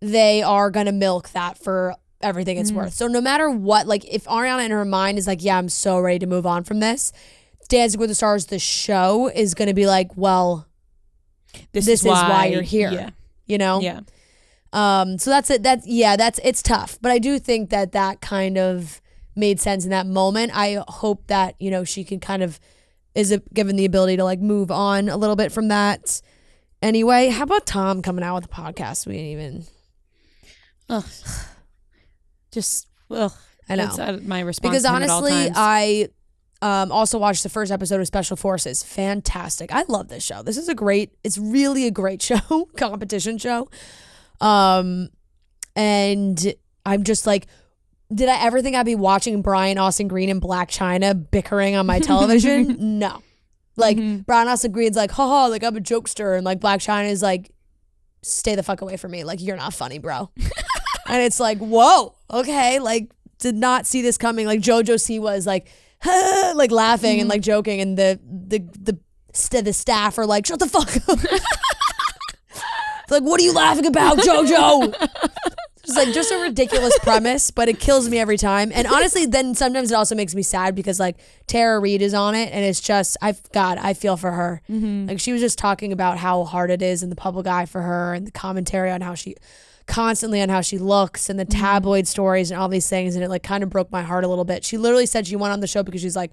they are gonna milk that for everything it's worth. So no matter what, like if Ariana in her mind is like, yeah, I'm so ready to move on from this, Dancing with the Stars, the show, is gonna be like, well, this is why you're here. Yeah. You know? Yeah. So that's it. It's tough, but I do think that kind of made sense in that moment. I hope that, she can kind of given the ability to like move on a little bit from that. Anyway, how about Tom coming out with a podcast? We didn't even. Ugh. I know. That's my response. Because to him at all honestly, times. I also watched the first episode of Special Forces. Fantastic. I love this show. It's really a great show, competition show. And I'm just like, did I ever think I'd be watching Brian Austin Green and Black China bickering on my television? No. Like, Brian Austin Green's like, haha, like I'm a jokester. And like Black China is like, stay the fuck away from me. Like, you're not funny, bro. And it's like, whoa, okay. Like, did not see this coming. Like JoJo Siwa is like, like laughing and like joking. And the staff are like, shut the fuck up. Like, what are you laughing about, JoJo? It's like just a ridiculous premise, but it kills me every time. And honestly, then sometimes it also makes me sad because like Tara Reid is on it, and it's just, I feel for her. Like she was just talking about how hard it is in the public eye for her, and the commentary on how she looks, and the tabloid stories and all these things, and it like kind of broke my heart a little bit. She literally said she went on the show because she's like,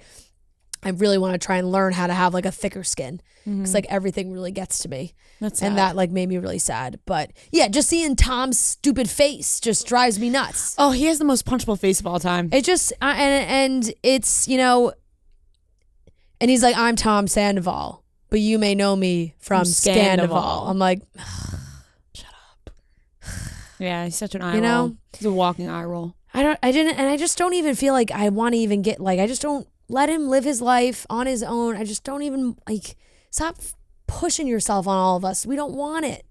I really want to try and learn how to have like a thicker skin, because like everything really gets to me. That's sad. And that like made me really sad. But yeah, just seeing Tom's stupid face just drives me nuts. Oh, he has the most punchable face of all time. It just and it's, and he's like, I'm Tom Sandoval, but you may know me from Scandival. I'm like, shut up. Yeah, he's such an eye roll. He's a walking eye roll. I just don't even feel like I want to even get like, I just don't let him live his life on his own. I just don't even like, stop pushing yourself on all of us. We don't want it.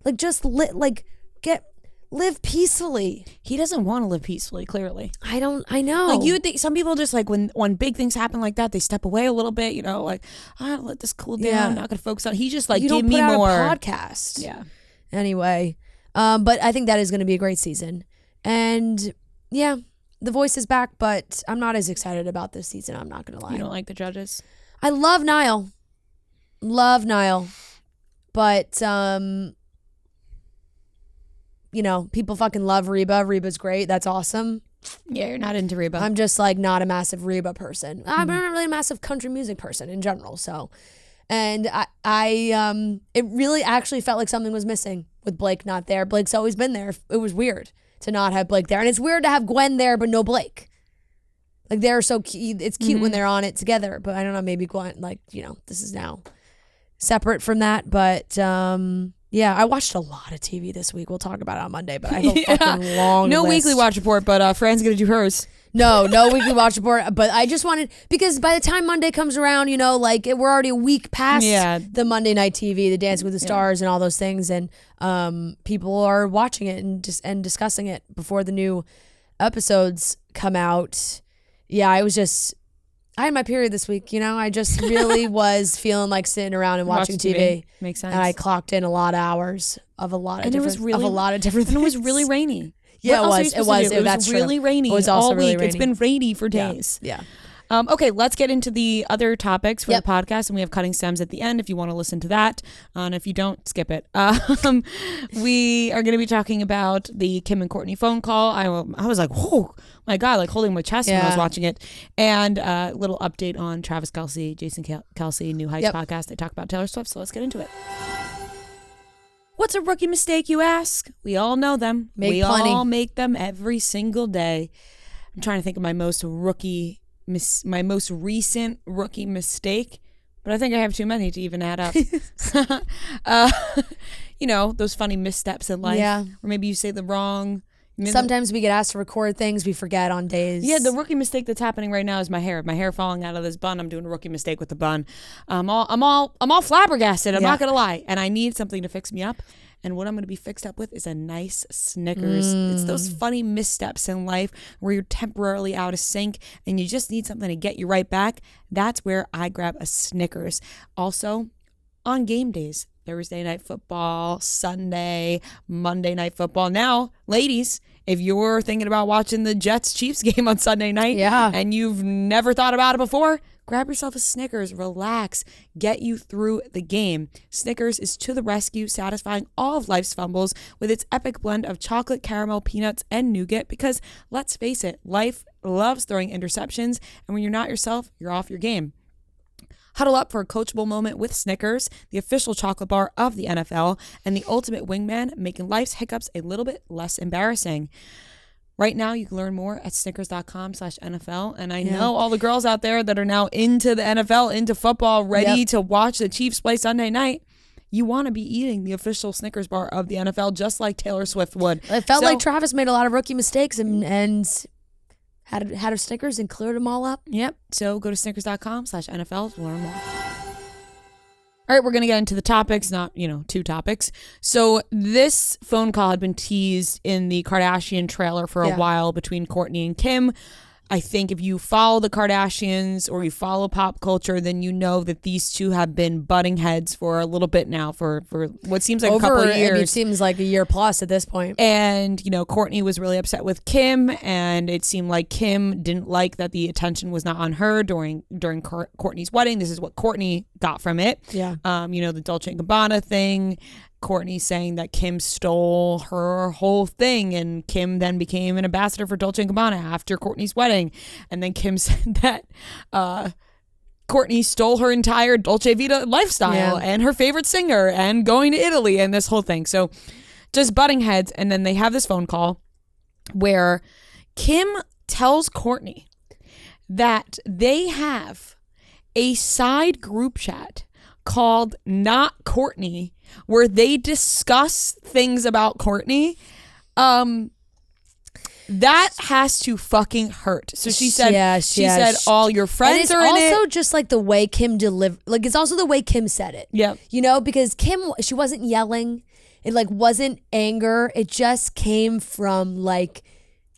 Like just live peacefully. He doesn't want to live peacefully, clearly. I know. Like you would think some people just like when big things happen like that, they step away a little bit, like, let this cool down. Yeah. I'm not gonna focus on. He just like, you give don't me put out more a podcast. Yeah. Anyway, but I think that is going to be a great season. And yeah, The Voice is back, but I'm not as excited about this season. I'm not going to lie. You don't like the judges? I love Niall. But people fucking love Reba. Reba's great. That's awesome. Yeah, you're not into Reba. I'm just like not a massive Reba person. I'm not really a massive country music person in general. So, and I it really actually felt like something was missing with Blake not there. Blake's always been there. It was weird to not have Blake there, and it's weird to have Gwen there but no Blake. Like they're so cute. It's cute when they're on it together, but I don't know. Maybe Gwen, like this is now separate from that. But yeah, I watched a lot of TV this week. We'll talk about it on Monday, but I have a fucking long no list. Weekly Watch Report, but Fran's gonna do hers. No Weekly Watch Report. But I just wanted, because by the time Monday comes around, like we're already a week past the Monday night TV, the Dancing with the Stars and all those things, and people are watching it and discussing it before the new episodes come out. Yeah, I had my period this week, I just really was feeling like sitting around and watching TV. Makes sense. And I clocked in a lot of hours of a lot of different things. And it was really rainy. Yeah, it was. It was really rainy. It was also all really week. rainy. It's been rainy for days. Yeah. Okay, let's get into the other topics for the podcast, and we have Cutting Stems at the end if you want to listen to that. And if you don't, skip it. We are going to be talking about the Kim and Kourtney phone call. I was like, whoa, my God, like holding my chest when I was watching it. And a little update on Travis Kelce, Jason Kelce, New Heights podcast. They talk about Taylor Swift, so let's get into it. What's a rookie mistake, you ask? We all know them. We all make them every single day. I'm trying to think of my most recent rookie mistake, but I think I have too many to even add up. Those funny missteps in life, or maybe you say the wrong, Sometimes we get asked to record things, we forget on days. Yeah, the rookie mistake that's happening right now is my hair. My hair falling out of this bun. I'm doing a rookie mistake with the bun. I'm all flabbergasted. I'm not gonna lie, and I need something to fix me up. And what I'm gonna be fixed up with is a nice Snickers. It's those funny missteps in life where you're temporarily out of sync and you just need something to get you right back. That's where I grab a Snickers. Also, on game days. Thursday night football, Sunday, Monday night football. Now, ladies, if you're thinking about watching the Jets-Chiefs game on Sunday night and you've never thought about it before, grab yourself a Snickers, relax, get you through the game. Snickers is to the rescue, satisfying all of life's fumbles with its epic blend of chocolate, caramel, peanuts, and nougat because, let's face it, life loves throwing interceptions, and when you're not yourself, you're off your game. Huddle up for a coachable moment with Snickers, the official chocolate bar of the NFL, and the ultimate wingman, making life's hiccups a little bit less embarrassing. Right now, you can learn more at snickers.com/NFL. And I know all the girls out there that are now into the NFL, into football, ready to watch the Chiefs play Sunday night. You want to be eating the official Snickers bar of the NFL, just like Taylor Swift would. It felt like Travis made a lot of rookie mistakes and had her Snickers and cleared them all up. Yep. So go to snickers.com/NFL to learn more. All right, we're going to get into the topics, not, two topics. So this phone call had been teased in the Kardashian trailer for a while between Kourtney and Kim. I think if you follow the Kardashians or you follow pop culture, then you know that these two have been butting heads for a little bit now, for what seems like a couple of years. It seems like a year plus at this point. And, Kourtney was really upset with Kim, and it seemed like Kim didn't like that the attention was not on her during Kourtney's wedding. This is what Kourtney got from it. Yeah. The Dolce & Gabbana thing. Kourtney saying that Kim stole her whole thing, and Kim then became an ambassador for Dolce & Gabbana after Kourtney's wedding. And then Kim said that Kourtney stole her entire Dolce Vita lifestyle and her favorite singer and going to Italy and this whole thing. So just butting heads. And then they have this phone call where Kim tells Kourtney that they have a side group chat called Not Kourtney, where they discuss things about Kourtney. That has to fucking hurt. So she said, she said all your friends are in it. It's also just like the way Kim delivered, like it's also the way Kim said it. Yeah. Because Kim, she wasn't yelling. It wasn't anger. It just came from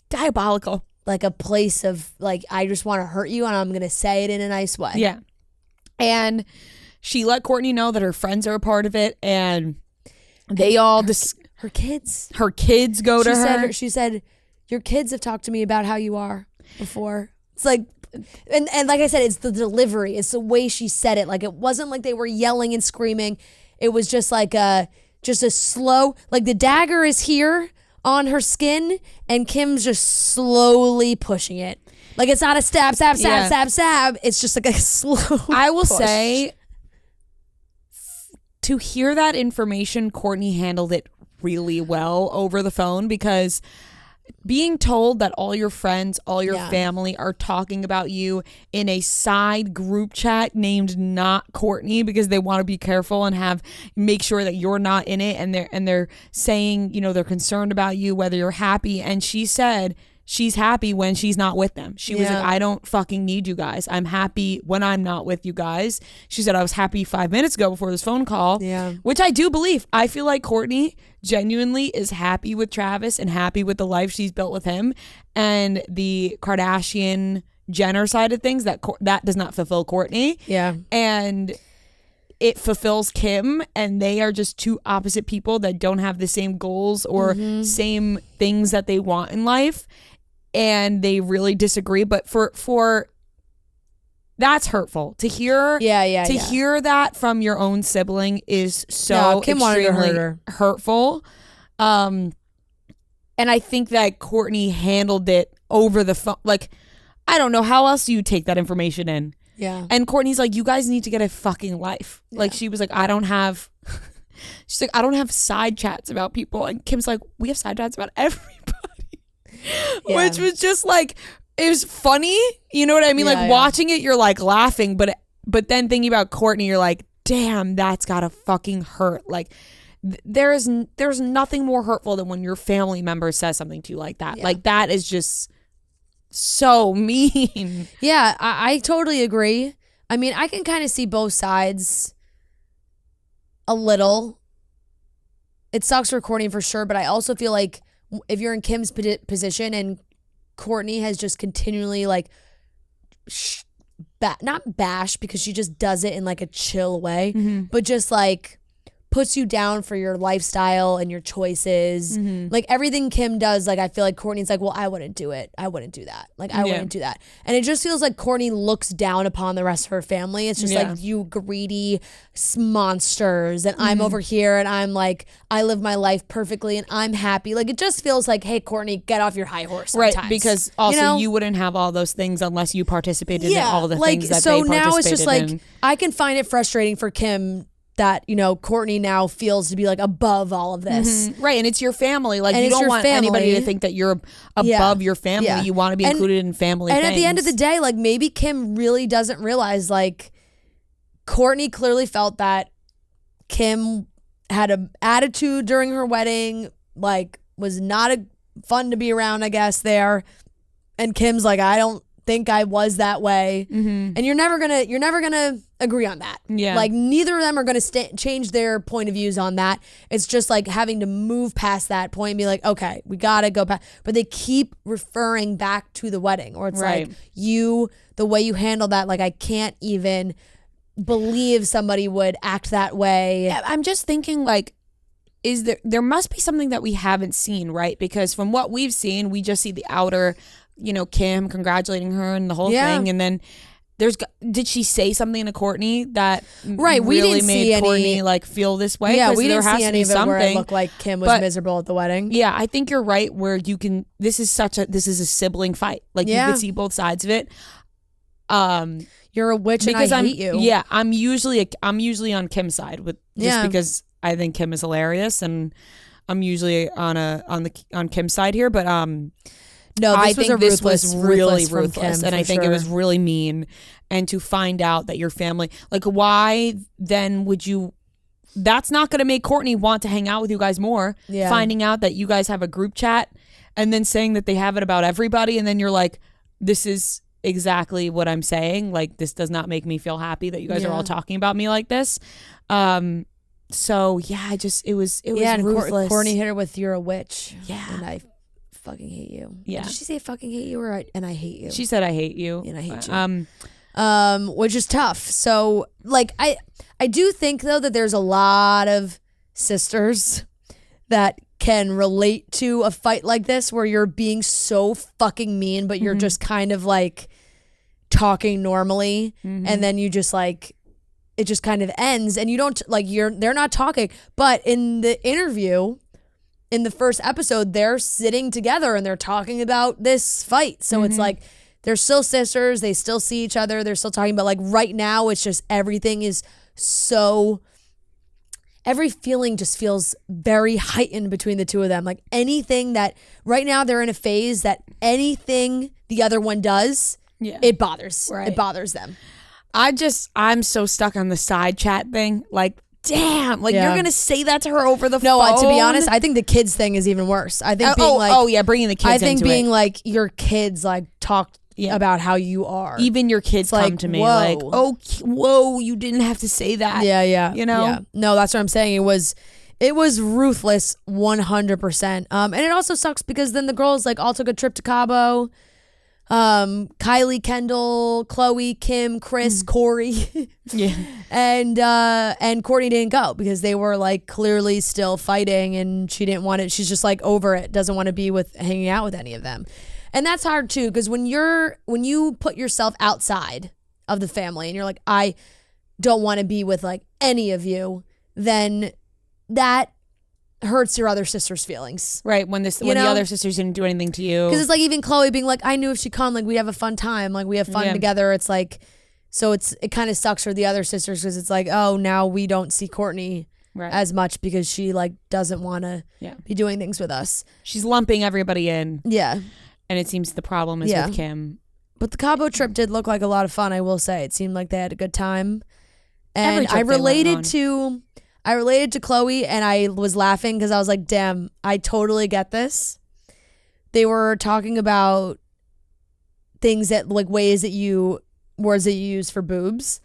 diabolical, a place of I just want to hurt you and I'm going to say it in a nice way. Yeah. And she let Kourtney know that her friends are a part of it, and they all her kids. Her kids go to her. She said, "Your kids have talked to me about how you are before." It's and like I said, it's the delivery. It's the way she said it. It wasn't like they were yelling and screaming. It was just a slow. The dagger is here on her skin, and Kim's just slowly pushing it. It's not a stab. It's just a slow. I will say, to hear that information, Kourtney handled it really well over the phone, because being told that all your friends, all your family are talking about you in a side group chat named Not Kourtney because they want to be careful and make sure that you're not in it, and they're saying, they're concerned about you, whether you're happy. And she said she's happy when she's not with them. She was like, I don't fucking need you guys. I'm happy when I'm not with you guys. She said, I was happy 5 minutes ago before this phone call, which I do believe. I feel like Kourtney genuinely is happy with Travis and happy with the life she's built with him, and the Kardashian Jenner side of things that does not fulfill Kourtney. Yeah. And it fulfills Kim, and they are just two opposite people that don't have the same goals or same things that they want in life. And they really disagree, but for that's hurtful to hear. Hear that from your own sibling is so Kim wanted to hurt extremely her. Hurtful. And I think that Kourtney handled it over the phone. I don't know how else do you take that information in. Yeah. And Kourtney's like, you guys need to get a fucking life. She was like, I don't have side chats about people. And Kim's like, we have side chats about everybody. Which was just it was funny. You know what I mean? Watching it, you're laughing, but then thinking about Kourtney, you're like, damn, that's gotta fucking hurt. there's nothing more hurtful than when your family member says something to you like that. Like, that is just so mean. Yeah, I totally agree. I mean, I can kind of see both sides a little. It sucks for Kourtney for sure, but I also feel like if you're in Kim's position and Kourtney has just continually like not bash, because she just does it in like a chill way, but just like puts you down for your lifestyle and your choices. Like everything Kim does, like I feel like Kourtney's like, well, I wouldn't do it. I wouldn't do that. Like I wouldn't do that. And it just feels like Kourtney looks down upon the rest of her family. It's just like, you greedy monsters, and I'm over here and I'm like, I live my life perfectly and I'm happy. Like it just feels like, hey, Kourtney, get off your high horse sometimes. Right, because also you wouldn't have all those things unless you participated in all the things that they participated in. So now it's just like, I can find it frustrating for Kim that, Kourtney now feels to be like above all of this. Right, and it's your family. Like, you don't want anybody to think that you're above your family. You want to be included in family things. And at the end of the day, like maybe Kim really doesn't realize, like Kourtney clearly felt that Kim had an attitude during her wedding, like was not fun to be around, I guess, there. And Kim's like, I don't think I was that way. And you're never gonna agree on that. Like neither of them are gonna change their point of views on that. It's just like having to move past that point and be like, okay, we gotta go back. But they keep referring back to the wedding, or it's like, the way you handle that, like I can't even believe somebody would act that way. I'm just thinking, like, there must be something that we haven't seen, right? Because from what we've seen, we just see the outer, Kim congratulating her and the whole thing, and then did she say something to Kourtney that really made Kourtney like feel this way? Yeah, we didn't see any of it where it looked like Kim was miserable at the wedding. Yeah, I think you're right. Where you can, this is a sibling fight. Like you can see both sides of it. You're a witch and I hate you. Yeah, I'm usually on Kim's side because I think Kim is hilarious, and I'm usually on Kim's side here. But no, I think this was really ruthless, and I think it was really mean. And to find out that your family, like, why then would you? That's not going to make Kourtney want to hang out with you guys more. Yeah. Finding out that you guys have a group chat, and then saying that they have it about everybody, and then you're like, this is exactly what I'm saying. Like, this does not make me feel happy that you guys are all talking about me like this. So yeah, it was ruthless. Kourtney hit her with, "You're a witch." Yeah, and I fucking hate you. Yeah, did she say "fucking hate you" or "and I hate you"? She said, "I hate you," and I hate you. Which is tough. So like I do think though that there's a lot of sisters that can relate to a fight like this, where you're being so fucking mean, but you're just kind of like talking normally, and then you just like, it just kind of ends, and you don't like, they're not talking. But in the interview, in the first episode, they're sitting together and they're talking about this fight. So it's like, they're still sisters. They still see each other. They're still talking about, like, right now, it's just everything is so, every feeling just feels very heightened between the two of them. Like anything that, right now they're in a phase that anything the other one does, it bothers. Right. It bothers them. I'm so stuck on the side chat thing. Like, damn, like you're gonna say that to her over the phone. No, to be honest, I think the kids thing is even worse. I think bringing the kids. I think being like, your kids like talk about how you are. Even your kids come to me like, "Oh, whoa, you didn't have to say that." Yeah. Yeah. No, that's what I'm saying. It was ruthless, 100%. And it also sucks because then the girls like all took a trip to Cabo. Kylie, Kendall, Chloe, Kim, Chris, Corey, and Kourtney didn't go because they were like clearly still fighting, and she didn't want it. She's just like over it, doesn't want to be hanging out with any of them, and that's hard too because when you put yourself outside of the family and you're like, I don't want to be with like any of you, then that hurts your other sister's feelings, right? When the other sisters didn't do anything to you, because it's like even Chloe being like, I knew if she come, like we'd have a fun time, like we have fun together. It's like, so it kind of sucks for the other sisters because it's like, oh, now we don't see Kourtney as much because she like doesn't want to be doing things with us. She's lumping everybody in, and it seems the problem is with Kim. But the Cabo trip did look like a lot of fun. I will say, it seemed like they had a good time, and I related I related to Khloe and I was laughing because I was like, damn, I totally get this. They were talking about things that like words that you use for boobs.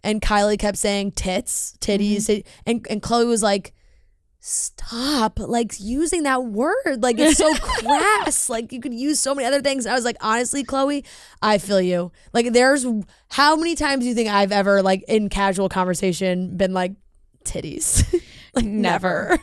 And Kylie kept saying titties. And Khloe was like, stop like using that word. Like it's so crass. Like you could use so many other things. And I was like, honestly, Khloe, I feel you. Like there's how many times do you think I've ever like in casual conversation been like titties? Like never.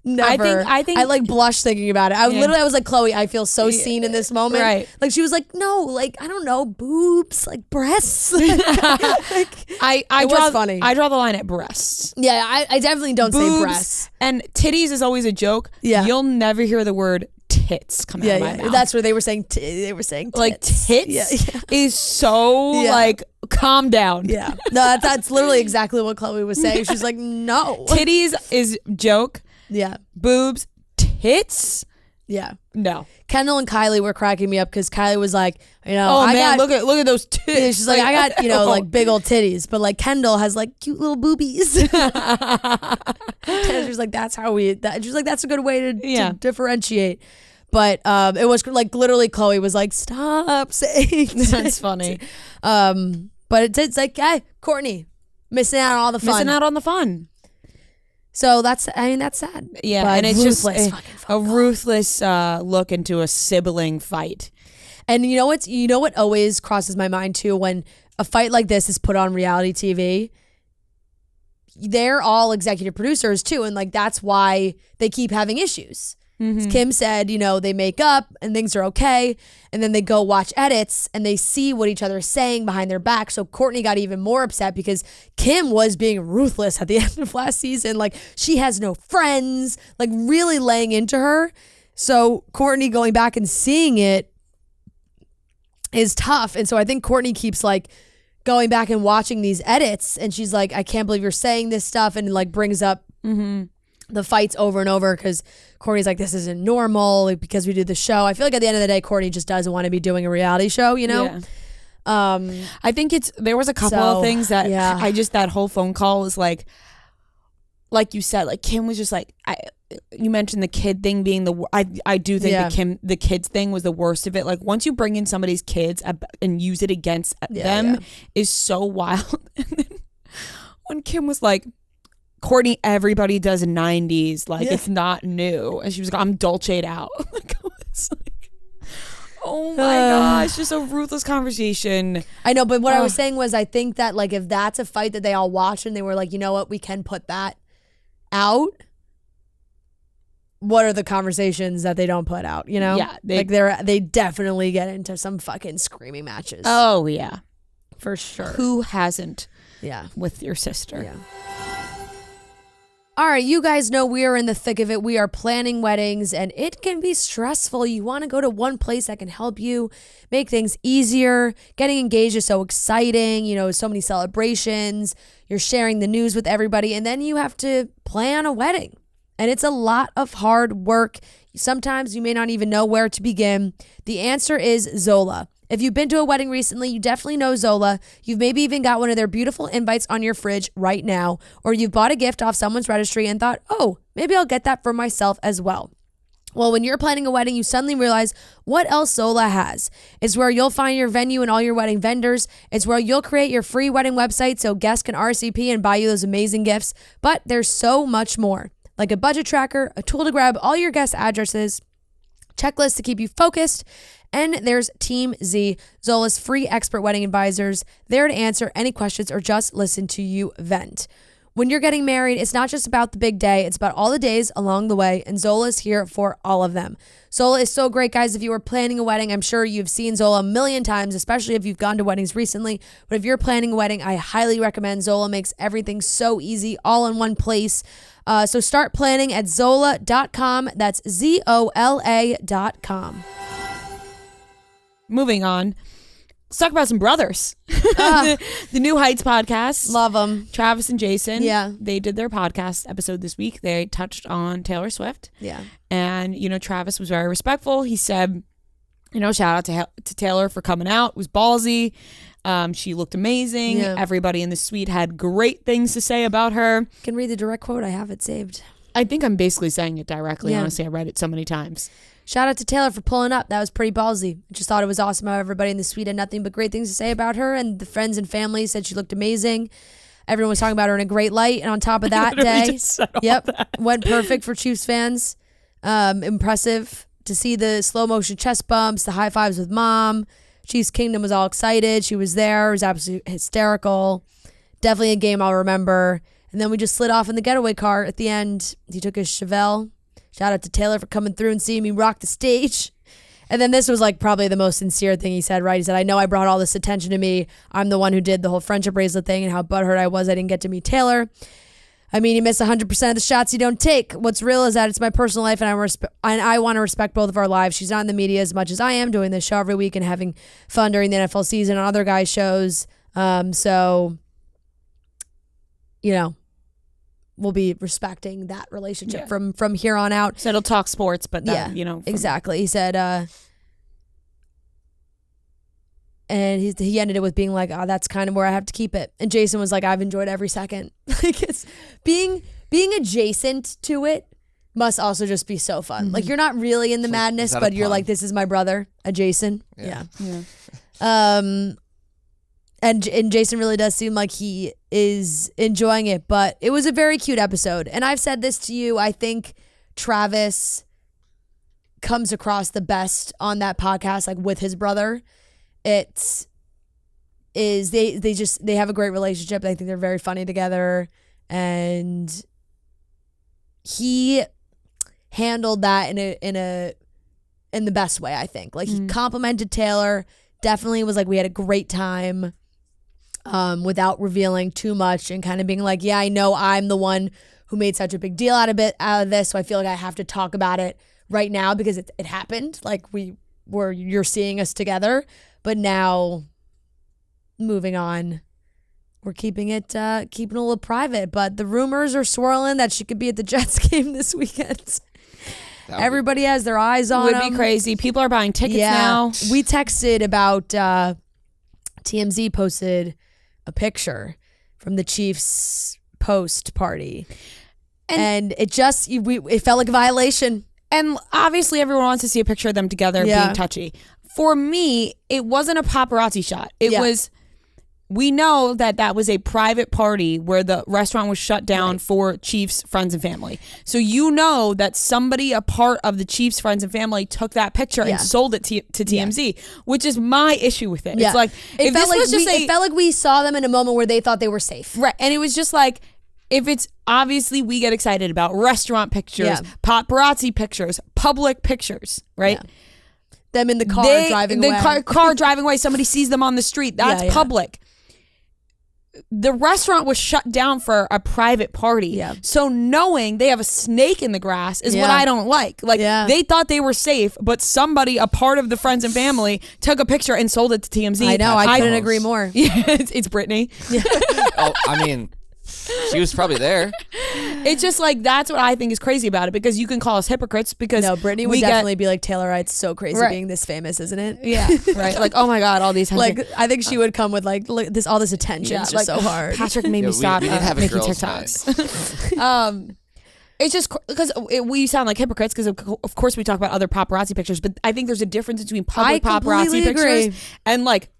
I think I like blush thinking about it. I was like, Khloe, I feel so seen in this moment. Right. Like she was like, no, like I don't know, boobs, like breasts. I was funny. I draw the line at breasts. Yeah, I definitely don't Boobs say breasts. And titties is always a joke. Yeah. You'll never hear the word tits come out of my mouth. That's where they were saying tits. Like tits is so like calm down. Yeah. No, that's literally exactly what Khloe was saying. She's like, no. Titties is joke. Yeah. Boobs, tits. Yeah. No. Kendall and Kylie were cracking me up because Kylie was like, look at those tits. Yeah, she's like, I got, like big old titties, but like Kendall has like cute little boobies. She's like, that's a good way to differentiate. But it was like literally Khloe was like, stop saying that's funny. But it's like, hey, Kourtney, missing out on all the fun. Missing out on the fun. So that's sad. Yeah, but and it's just a ruthless look into a sibling fight. And you know what always crosses my mind too when a fight like this is put on reality TV? They're all executive producers too, and like that's why they keep having issues. Mm-hmm. Kim said, they make up and things are okay, and then they go watch edits and they see what each other is saying behind their back. So Kourtney got even more upset because Kim was being ruthless at the end of last season. Like she has no friends, like really laying into her. So Kourtney going back and seeing it is tough. And so I think Kourtney keeps like going back and watching these edits, and she's like, I can't believe you're saying this stuff, and like brings up the fights over and over because Kourtney's like, this isn't normal, like, because we do the show. I feel like at the end of the day, Kourtney just doesn't want to be doing a reality show, Yeah. I think there was a couple of things that that whole phone call was like you said, like Kim was just like, you mentioned the kid thing being I do think the kids thing was the worst of it. Like once you bring in somebody's kids and use it against them is so wild. And then when Kim was like, Kourtney, everybody does 90s. Like, it's not new. And she was like, I'm Dolce'd out. Like, I was like, oh my gosh, just a ruthless conversation. I know, but what I was saying was I think that, like, if that's a fight that they all watched and they were like, you know what, we can put that out, what are the conversations that they don't put out, Yeah. They definitely get into some fucking screaming matches. Oh, yeah. For sure. Who hasn't? Yeah. With your sister. Yeah. All right, you guys know we are in the thick of it. We are planning weddings, and it can be stressful. You want to go to one place that can help you make things easier. Getting engaged is so exciting, so many celebrations. You're sharing the news with everybody, and then you have to plan a wedding. And it's a lot of hard work. Sometimes you may not even know where to begin. The answer is Zola. If you've been to a wedding recently, you definitely know Zola. You've maybe even got one of their beautiful invites on your fridge right now, or you've bought a gift off someone's registry and thought, oh, maybe I'll get that for myself as well. Well, when you're planning a wedding, you suddenly realize what else Zola has. It's where you'll find your venue and all your wedding vendors. It's where you'll create your free wedding website so guests can RSVP and buy you those amazing gifts. But there's so much more, like a budget tracker, a tool to grab all your guest addresses, checklists to keep you focused, and there's Team Z, Zola's free expert wedding advisors, there to answer any questions or just listen to you vent. When you're getting married, it's not just about the big day, it's about all the days along the way, and Zola's here for all of them. Zola is so great, guys. If you are planning a wedding, I'm sure you've seen Zola a million times, especially if you've gone to weddings recently. But if you're planning a wedding, I highly recommend Zola. Makes everything so easy, all in one place. So start planning at Zola.com. That's ZOLA.com. Moving on. Let's talk about some brothers. The New Heights podcast. Love them. Travis and Jason. Yeah. They did their podcast episode this week. They touched on Taylor Swift. Yeah. And, Travis was very respectful. He said, shout out to Taylor for coming out. It was ballsy. She looked amazing. Yeah. Everybody in the suite had great things to say about her. You can read the direct quote. I have it saved. I think I'm basically saying it directly. Yeah. Honestly, I read it so many times. Shout out to Taylor for pulling up. That was pretty ballsy. I just thought it was awesome how everybody in the suite had nothing but great things to say about her, and the friends and family said she looked amazing. Everyone was talking about her in a great light, and on top of that day, went perfect for Chiefs fans. Impressive to see the slow motion chest bumps, the high fives with mom. Chiefs Kingdom was all excited. She was there. It was absolutely hysterical. Definitely a game I'll remember. And then we just slid off in the getaway car at the end. He took his Chevelle. Shout out to Taylor for coming through and seeing me rock the stage. And then this was like probably the most sincere thing he said, right? He said, I know I brought all this attention to me. I'm the one who did the whole friendship bracelet thing, and how butthurt I was I didn't get to meet Taylor. I mean, you miss 100% of the shots you don't take. What's real is that it's my personal life, and I want to respect both of our lives. She's not in the media as much as I am, doing this show every week and having fun during the NFL season on other guys' shows. So, we'll be respecting that relationship from here on out. So it'll talk sports, but exactly. He said, and he ended it with being like, oh, that's kind of where I have to keep it. And Jason was like, I've enjoyed every second. Like, it's being adjacent to it must also just be so fun. Mm-hmm. Like, you're not really in the madness, but you're like, this is my brother, adjacent. Yeah. And Jason really does seem like he is enjoying it, but it was a very cute episode. And I've said this to you, I think Travis comes across the best on that podcast, like with his brother. They have a great relationship. I think they're very funny together, and he handled that in the best way, I think. Like, he complimented Taylor, definitely was like, we had a great time, without revealing too much, and kind of being like, yeah, I know I'm the one who made such a big deal out of this, so I feel like I have to talk about it right now because it happened. Like, you're seeing us together. But now, moving on, we're keeping it a little private. But the rumors are swirling that she could be at the Jets game this weekend. Everybody has their eyes on her. Would be crazy. People are buying tickets now. We texted about TMZ posted a picture from the Chiefs post party, and it felt like a violation. And obviously, everyone wants to see a picture of them together being touchy. For me, it wasn't a paparazzi shot. It was, we know that was a private party where the restaurant was shut down for Chiefs friends and family. So that somebody, a part of the Chiefs friends and family, took that picture and sold it to TMZ, which is my issue with it. It's like, it felt like we saw them in a moment where they thought they were safe. Right. And it was just like, if it's obviously, we get excited about restaurant pictures, paparazzi pictures, public pictures, right? Yeah. Them in the car driving away. The car driving away. Somebody sees them on the street. That's public. The restaurant was shut down for a private party. Yeah. So knowing they have a snake in the grass is what I don't like. Like, they thought they were safe, but somebody, a part of the friends and family, took a picture and sold it to TMZ. I know. I couldn't agree more. It's Brittany. Yeah. Oh, I mean, she was probably there. It's just like, that's what I think is crazy about it, because you can call us hypocrites because Brittany would definitely be like, Taylor, it's so crazy being this famous, isn't it? Yeah. Right. Like, oh my God, all these like, I think she would come with like, look, all this attention. It's just so hard. Patrick made me stop making TikToks. It's just because we sound like hypocrites because of course we talk about other paparazzi pictures, but I think there's a difference between public paparazzi pictures and like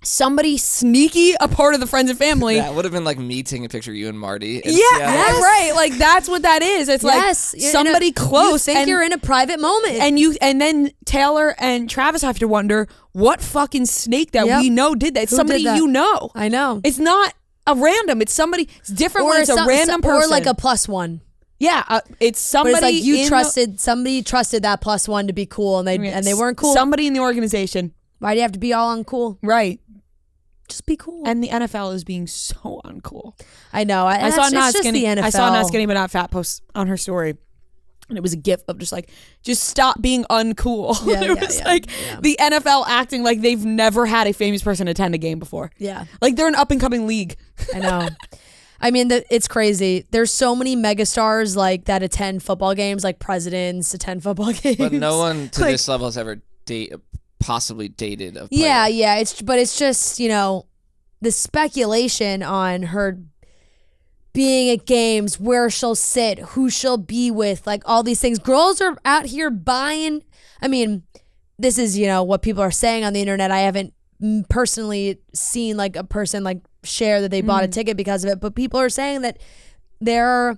somebody sneaky, a part of the friends and family. That would have been like me taking a picture of you and Marty. Right. Like, that's what that is. It's like somebody close. You think you're in a private moment, and then Taylor and Travis have to wonder what fucking snake that we know did that. It's somebody you know. I know. It's not a random. It's somebody. It's different when it's a random person or like a +1. Yeah, it's somebody. But it's like somebody trusted that +1 to be cool, and they weren't cool. Somebody in the organization. Why do you have to be all uncool? Right. Just be cool. And the NFL is being so uncool. I know. I saw Not Skinny. I saw Not Skinny But Not Fat post on her story, and it was a gif of just stop being uncool. Yeah, it was the NFL acting like they've never had a famous person attend a game before. Yeah, like they're an up and coming league. I know. I mean, it's crazy. There's so many megastars like that attend football games, like presidents attend football games. But no one to this level has ever possibly dated a player. Yeah. It's just, you know, the speculation on her being at games, where she'll sit, who she'll be with, like all these things. Girls are out here buying. I mean, this is, you know, what people are saying on the internet. I haven't personally seen like a person like share that they bought a ticket because of it, but people are saying that they're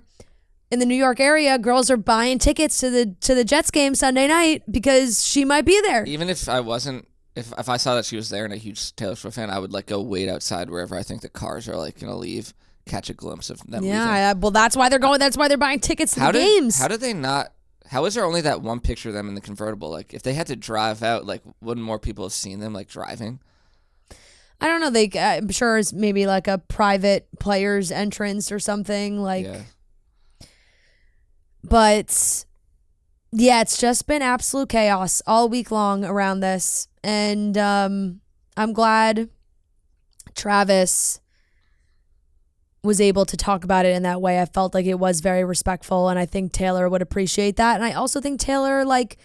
in the New York area, girls are buying tickets to the Jets game Sunday night because she might be there. Even if I wasn't, if I saw that she was there and a huge Taylor Swift fan, I would like go wait outside wherever I think the cars are like gonna leave, catch a glimpse of them. Yeah, well, that's why they're going. That's why they're buying tickets to the games. How did they not? How is there only that one picture of them in the convertible? Like, if they had to drive out, like, wouldn't more people have seen them like driving? I don't know. I'm sure it's maybe like a private player's entrance or something. Like, Yeah. But yeah, it's just been absolute chaos all week long around this. And I'm glad Travis was able to talk about it in that way. I felt like it was very respectful, and I think Taylor would appreciate that. And I also think Taylor like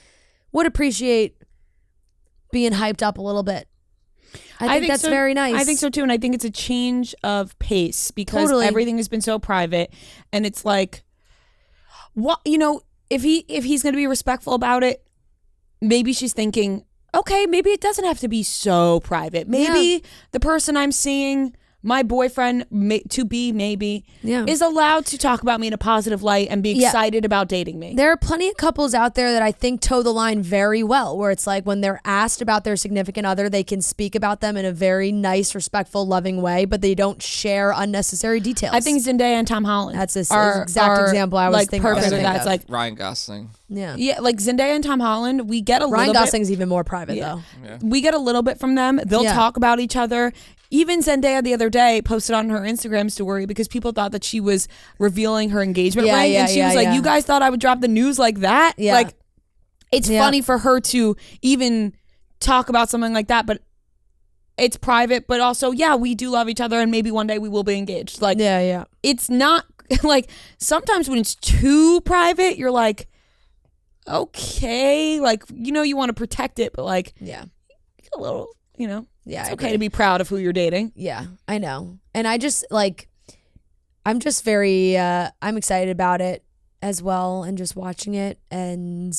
would appreciate being hyped up a little bit. I think that's so, very nice. I think so too, and I think it's a change of pace because everything has been so private, and it's like, what, you know, if he's going to be respectful about it, maybe she's thinking, okay, maybe it doesn't have to be so private. Maybe the person I'm seeing, my boyfriend to be maybe, is allowed to talk about me in a positive light and be excited about dating me. There are plenty of couples out there that I think toe the line very well, where it's like when they're asked about their significant other, they can speak about them in a very nice, respectful, loving way, but they don't share unnecessary details. I think Zendaya and Tom Holland. That's the exact example I was like thinking. Perfect. Of. That's like Ryan Gosling. Yeah, like Zendaya and Tom Holland, we get a little bit. Ryan Gosling's even more private though. Yeah. We get a little bit from them. They'll talk about each other. Even Zendaya the other day posted on her Instagram story because people thought that she was revealing her engagement ring, and she was like, "You guys thought I would drop the news like that?" Yeah. Like, it's funny for her to even talk about something like that, but it's private. But also, we do love each other, and maybe one day we will be engaged. Like, it's not like sometimes when it's too private, you're like, okay, like, you know, you want to protect it, but like, a little, you know. Yeah, it's okay to be proud of who you're dating. Yeah, I know. And I just like, I'm just very, I'm excited about it as well and just watching it. And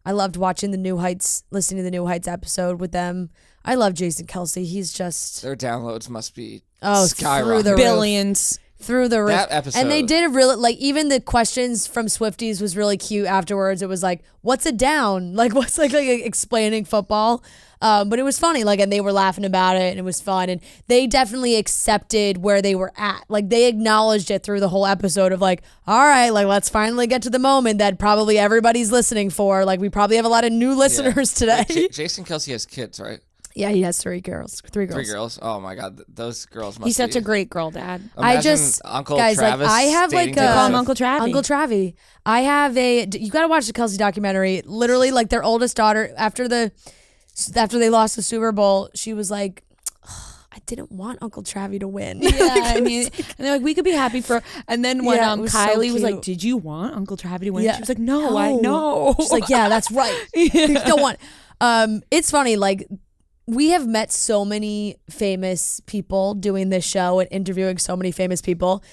I loved watching listening to the New Heights episode with them. I love Jason Kelce. He's just. Their downloads must be skyrocketing. Through the billions. Through the roof. That episode. And they did a really, like, even the questions from Swifties was really cute afterwards. It was like, what's a down? Like, what's like explaining football? But it was funny, like, and they were laughing about it, and it was fun, and they definitely accepted where they were at. Like, they acknowledged it through the whole episode of like, all right, like, let's finally get to the moment that probably everybody's listening for. Like, we probably have a lot of new listeners today. Jason Kelce has kids, right? Yeah, he has three girls. Three girls. Oh my God, those girls must. He's such a great girl dad. Uncle guys, Travis. like, I have like they call him Uncle Travi. Uncle Travi. I have you got to watch the Kelce documentary. Literally, like their oldest daughter after they lost the Super Bowl, she was like, I didn't want Uncle Travi to win. Yeah, I mean, and they're like, we could be happy for. And then when Kylie was like, did you want Uncle Travi to win? Yeah. She was like, no, I know. She's like, yeah, that's right. Don't want. It's funny, like. We have met so many famous people doing this show and interviewing so many famous people,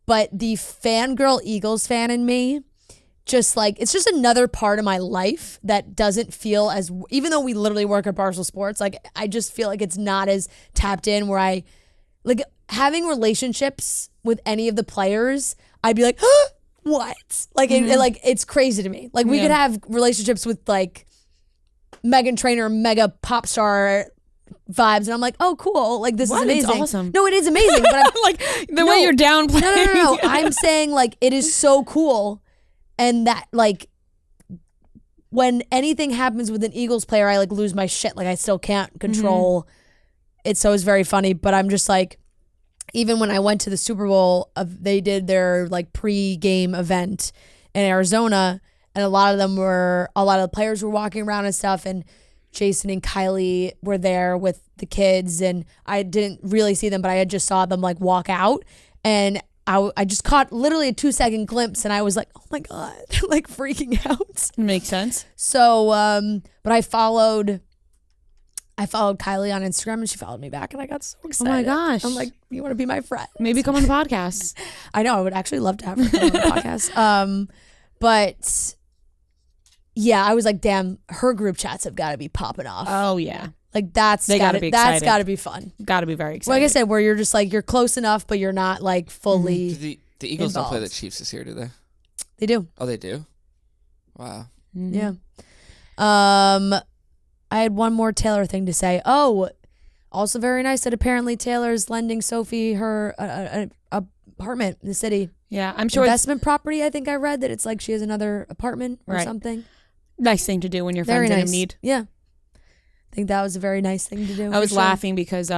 but the fangirl Eagles fan in me, just like, it's just another part of my life that doesn't feel as, even though we literally work at Barstool Sports, like, I just feel like it's not as tapped in where I, like, having relationships with any of the players, I'd be like, what? Like, it's crazy to me. Like, we could have relationships with, like, Meghan Trainor, mega pop star vibes, and I'm like, oh, cool, like, this is amazing. It's awesome. No, it is amazing, but I'm like way you're downplaying. No. I'm saying, like, it is so cool, and that, like, when anything happens with an Eagles player, I like lose my shit. Like, I still can't control it, so it's very funny. But I'm just like, even when I went to the Super Bowl, they did their like pre-game event in Arizona. And a lot of the players were walking around and stuff, and Jason and Kylie were there with the kids, and I didn't really see them, but I had just saw them like walk out, and I just caught literally a 2-second glimpse, and I was like, oh my God, like freaking out. Makes sense. So, but I followed I followed Kylie on Instagram and she followed me back and I got so excited. Oh my gosh. I'm like, you want to be my friend? Maybe come on the podcast. I know. I would actually love to have her come on the podcast. But yeah, I was like, damn, her group chats have got to be popping off. Oh yeah. Like that's got to be excited. That's got to be fun. Got to be very excited. Like I said, where you're just like, you're close enough, but you're not like fully The Eagles involved. don't play the Chiefs this year, do they? They do. Oh, they do? Wow. Yeah. I had one more Taylor thing to say. Oh, also very nice that apparently Taylor's lending Sophie her apartment in the city. Yeah, I'm sure investment property. I think I read that it's like she has another apartment or something. Nice thing to do when your friend's in need. Yeah, I think that was a very nice thing to do. I was laughing because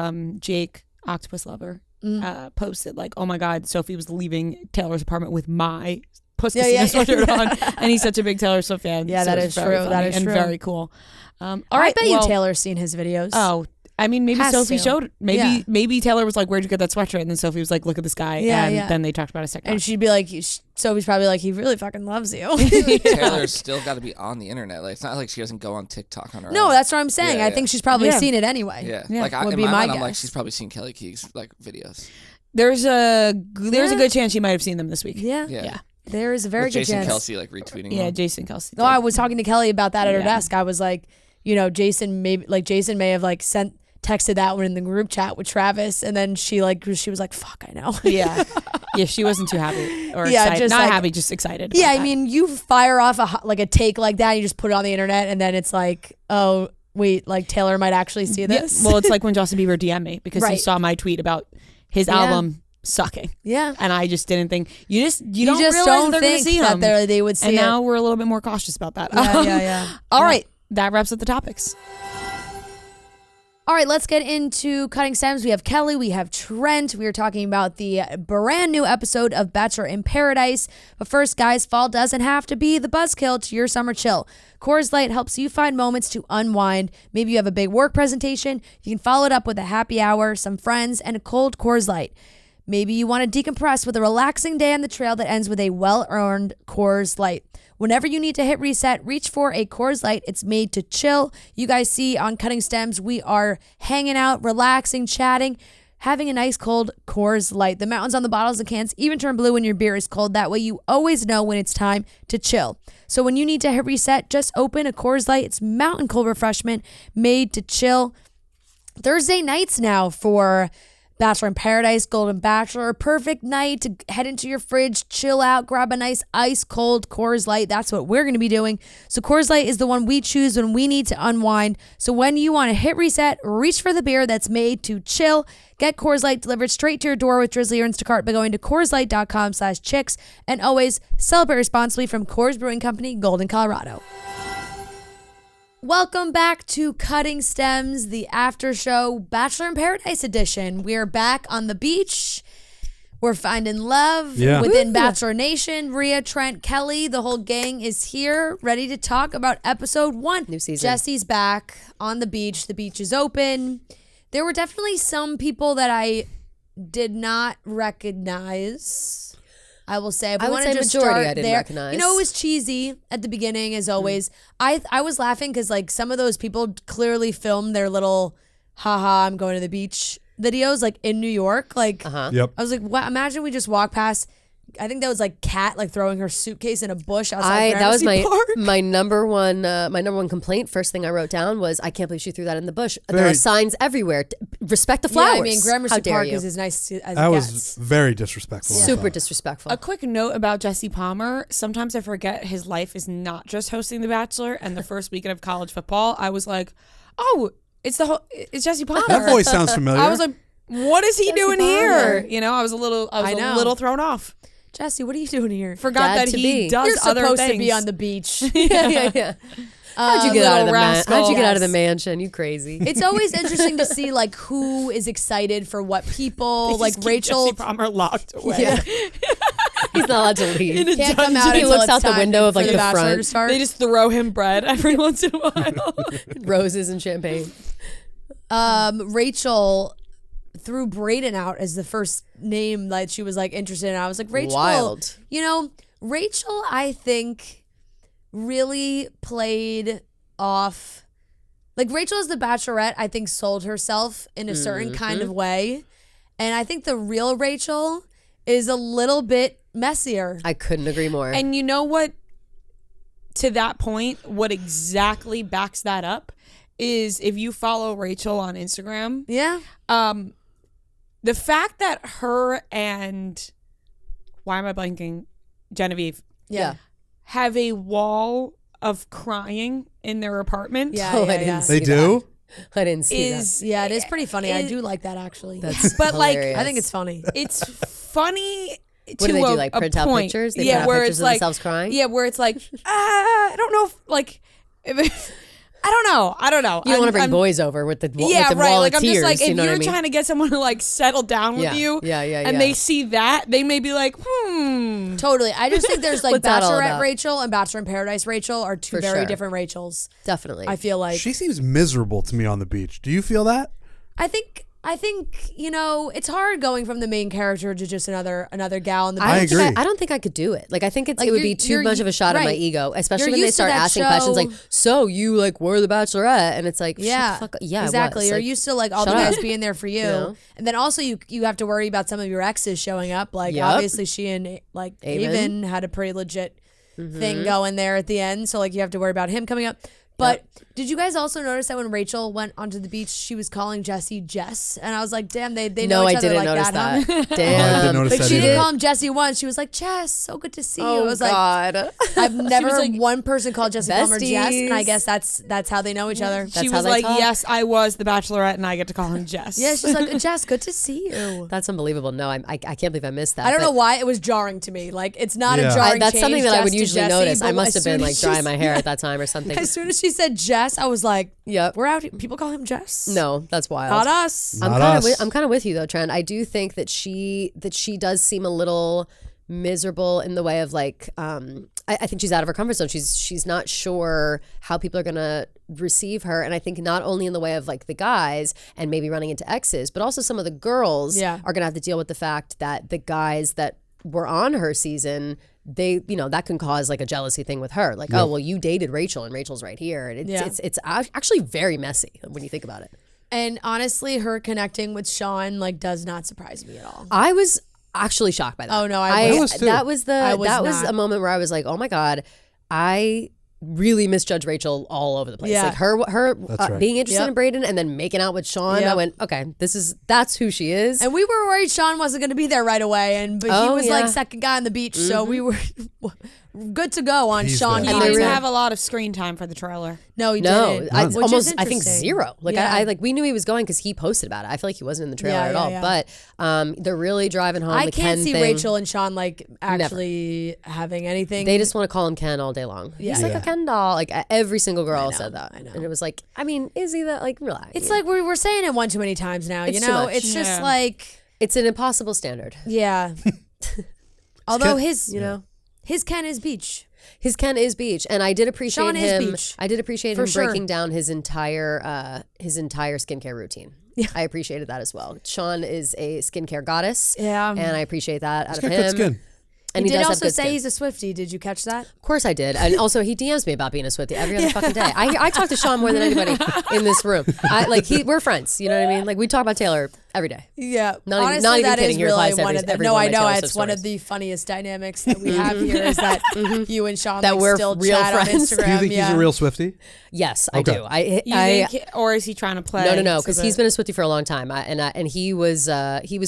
Jake, Octopus Lover, posted like, "Oh my God, Sophie was leaving Taylor's apartment with my pussy sweatshirt on," and he's such a big Taylor Swift fan. Yeah, so that is true. That is true. Very cool. All right, I bet you Taylor's seen his videos. Oh, I mean, maybe Sophie showed. Yeah. Maybe Taylor was like, "Where'd you get that sweatshirt?" And then Sophie was like, "Look at this guy." And then they talked about a TikTok. And she'd be like, Sophie's probably like, "He really fucking loves you." Taylor's still got to be on the internet. Like, it's not like she doesn't go on TikTok on her own. No, that's what I'm saying. Yeah, I think she's probably seen it anyway. Yeah. Like, would in be my mind, guess. I'm like, she's probably seen Kelly Keege's like videos. There's a good chance she might have seen them this week. Yeah. There is a very good Jason chance. Kelce like retweeting. Yeah, them. Jason Kelce. No, I was talking to Kelly about that at her desk. I was like, Jason may have like texted that one in the group chat with Travis, and then she was like, "Fuck, I know." Yeah, she wasn't too happy or excited. Just not like, happy, just excited. Yeah, I mean, you fire off a take like that, and you just put it on the internet, and then it's like, oh wait, like Taylor might actually see this. Yeah. Well, it's like when Justin Bieber DM'd me because he saw my tweet about his album sucking. Yeah, and I just didn't think you just don't realize they're think gonna see that they would see and it. now we're a little bit more cautious about that. Yeah. All right, that wraps up the topics. All right, let's get into Cutting Stems. We have Kelly, we have Trent. We are talking about the brand new episode of Bachelor in Paradise. But first, guys, fall doesn't have to be the buzzkill to your summer chill. Coors Light helps you find moments to unwind. Maybe you have a big work presentation. You can follow it up with a happy hour, some friends, and a cold Coors Light. Maybe you want to decompress with a relaxing day on the trail that ends with a well-earned Coors Light. Whenever you need to hit reset, reach for a Coors Light. It's made to chill. You guys see on Cutting Stems, we are hanging out, relaxing, chatting, having a nice cold Coors Light. The mountains on the bottles and cans even turn blue when your beer is cold. That way you always know when it's time to chill. So when you need to hit reset, just open a Coors Light. It's mountain cold refreshment made to chill. Thursday nights now for Bachelor in Paradise, Golden Bachelor, perfect night to head into your fridge, chill out, grab a nice ice cold Coors Light. That's what we're going to be doing. So Coors Light is the one we choose when we need to unwind. So when you want to hit reset, reach for the beer that's made to chill. Get Coors Light delivered straight to your door with Drizzly or Instacart by going to CoorsLight.com/chicks. And always celebrate responsibly from Coors Brewing Company, Golden, Colorado. Welcome back to Cutting Stems, the after show Bachelor in Paradise edition. We are back on the beach. We're finding love within Bachelor Nation. Rhea, Trent, Kelly, the whole gang is here, ready to talk about episode 1. New season. Jesse's back on the beach. The beach is open. There were definitely some people that I did not recognize. I will say, I would say majority I didn't recognize. You know, it was cheesy at the beginning, as always. I was laughing because like some of those people clearly filmed their little haha, I'm going to the beach videos like in New York. Like Yep. I was like, wow, imagine we just walk past. I think that was like Kat like throwing her suitcase in a bush outside. That was Gramercy Park. my number one complaint. First thing I wrote down was, I can't believe she threw that in the bush. There are signs everywhere. Respect the flowers. Yeah, I mean, Gramercy How dare Park you? is as nice as That it was gets. very disrespectful. I Super thought. disrespectful. A quick note about Jesse Palmer. Sometimes I forget his life is not just hosting The Bachelor. And the first weekend of college football, I was like, oh, it's Jesse Palmer. That voice sounds familiar. I was like, what is he doing Palmer. here? You know, I was a little thrown off. Jesse, what are you doing here? Forgot Dad that to he be. does You're other supposed things. to be on the beach. yeah. How'd you get out of the rascal. mansion? You crazy. It's always interesting to see like who is excited for what people. They Like just keep Rachel. Jesse Palmer locked away. Yeah. He's not allowed to leave. Can't come out He until looks it's out the time window of, for like, the Bachelor front. to start. They just throw him bread every once in a while. Roses and champagne. Rachel threw Brayden out as the first name that she was like interested in. I was like, Rachel, Wild. You know, Rachel, I think really played off Like Rachel as the Bachelorette, I think sold herself in a certain kind of way. And I think the real Rachel is a little bit messier. I couldn't agree more. And you know what? To that point, what exactly backs that up is if you follow Rachel on Instagram. Yeah. The fact that her and why am I blanking? Genevieve. Yeah. Have a wall of crying in their apartment. Yeah. Oh, yeah, I didn't yeah. see They do? I didn't see that. Yeah, it is pretty funny. I do like that actually. That's But like, hilarious. I think it's funny. it's funny. What do they do? Like print out point. pictures? They yeah, print out where pictures it's of like themselves crying? Yeah, where it's like I don't know, I don't know. You don't want to bring boys over with the yeah, with the right. wall Like of I'm tears. just like, if you know you're what I mean? trying to get someone to like settle down with you, and they see that, they may be like, Totally. I just think there's like What's that all Bachelorette about? Rachel and Bachelor in Paradise Rachel are two For very sure. different Rachels. Definitely. I feel like She seems miserable to me on the beach. Do you feel that? I think it's hard going from the main character to just another gal in the I beach. agree. I don't think I could do it. Like I think it would you're- be too you're- much of a shot at my right. ego, especially You're when they used to start that asking questions show. like, "So you like were the Bachelorette?" And it's like, Yeah, shut the fuck up. Yeah, exactly. I was. You're Like, used to like all shut the guys up. being there for you, know? and then also you have to worry about some of your exes showing up. Like Yep. obviously she and like Avon. Avon had a pretty legit thing going there at the end, so like you have to worry about him coming up. But did you guys also notice that when Rachel went onto the beach, she was calling Jesse Jess, and I was like, damn, they know No, each I other didn't like notice that. Huh? that. Damn. I didn't notice Like that she either. didn't call him Jesse once. She was like, Jess, so good to see you. I was like, God. I've never was heard like, one person call Jesse Palmer Jess, and I besties. guess that's how they know each other. she how was they like, talk. yes, I was the Bachelorette, and I get to call him Jess. Yeah, she's like, Jess, good to see you. That's unbelievable. No, I can't believe I missed that. I don't but know why it was jarring to me. Like it's not Yeah. a jarring That's change, something that I would Jess to usually Jesse, notice. I but must as have soon been as like she drying said- my hair at that time or something. As soon as she said Jess, I was like, Yep. we're out. People call him Jess. No, that's wild. Not us. Not us. I'm kind of with you though, Trent. I do think that she does seem a little miserable in the way of like I think she's out of her comfort zone. She's not sure how people are gonna receive her, and I think not only in the way of like the guys and maybe running into exes, but also some of the girls are gonna have to deal with the fact that the guys that were on her season, they that can cause like a jealousy thing with her. Like, oh well, you dated Rachel and Rachel's right here, and it's actually very messy when you think about it. And honestly, her connecting with Sean like does not surprise me at all. I was actually shocked by that. Oh, no, I was too. That was not. a moment where I was like, oh my God, I really misjudged Rachel all over the place. Yeah. Like her right. being interested Yep. in Brayden and then making out with Sean. Yep. I went, okay, that's who she is. And we were worried Sean wasn't going to be there right away, but he Oh, was yeah. like second guy on the beach, so we were good to go on He's Sean. there. He And didn't they have a lot of screen time for the trailer. No, he No, didn't. I which is almost I think interesting. zero. Like Yeah. I like we knew he was going because he posted about it. I feel like he wasn't in the trailer at all. yeah. But they're really driving home I the can't Ken see thing. Rachel and Sean like actually having anything. They just want to call him Ken all day long. He's like a Ken doll. Like every single girl said that. I know. And it was like, I mean, is he that? Like, relax. It's like we're saying it one too many times now. It's You too know, much. it's just Yeah. like it's an impossible standard. yeah. Although his his Ken is beach. His Ken is beach, and I did appreciate Sean is him. beach. I did appreciate For him sure. breaking down his entire skincare routine. Yeah. I appreciated that as well. Sean is a skincare goddess. Yeah. and I appreciate that out He's of got him. good skin. And He he, did does have also good say skin. he's a Swiftie. Did you catch that? Of course I did. And also he DMs me about being a Swiftie every other fucking day. I talk to Sean more than anybody in this room. We're friends. You know what I mean? Like we talk about Taylor every day. Yeah, Not even- honestly, not even that kidding. is He really replies to one every- of the. every No, one I of my know Taylor it's Swift one of stories. the funniest dynamics that we have here is that you and Sean That like, we're still real chat friends. on Instagram. Do you think he's a real Swiftie? Yes, Okay. I do. You I think, or is he trying to play? No, so because that- he's been a Swiftie for a long time, and he was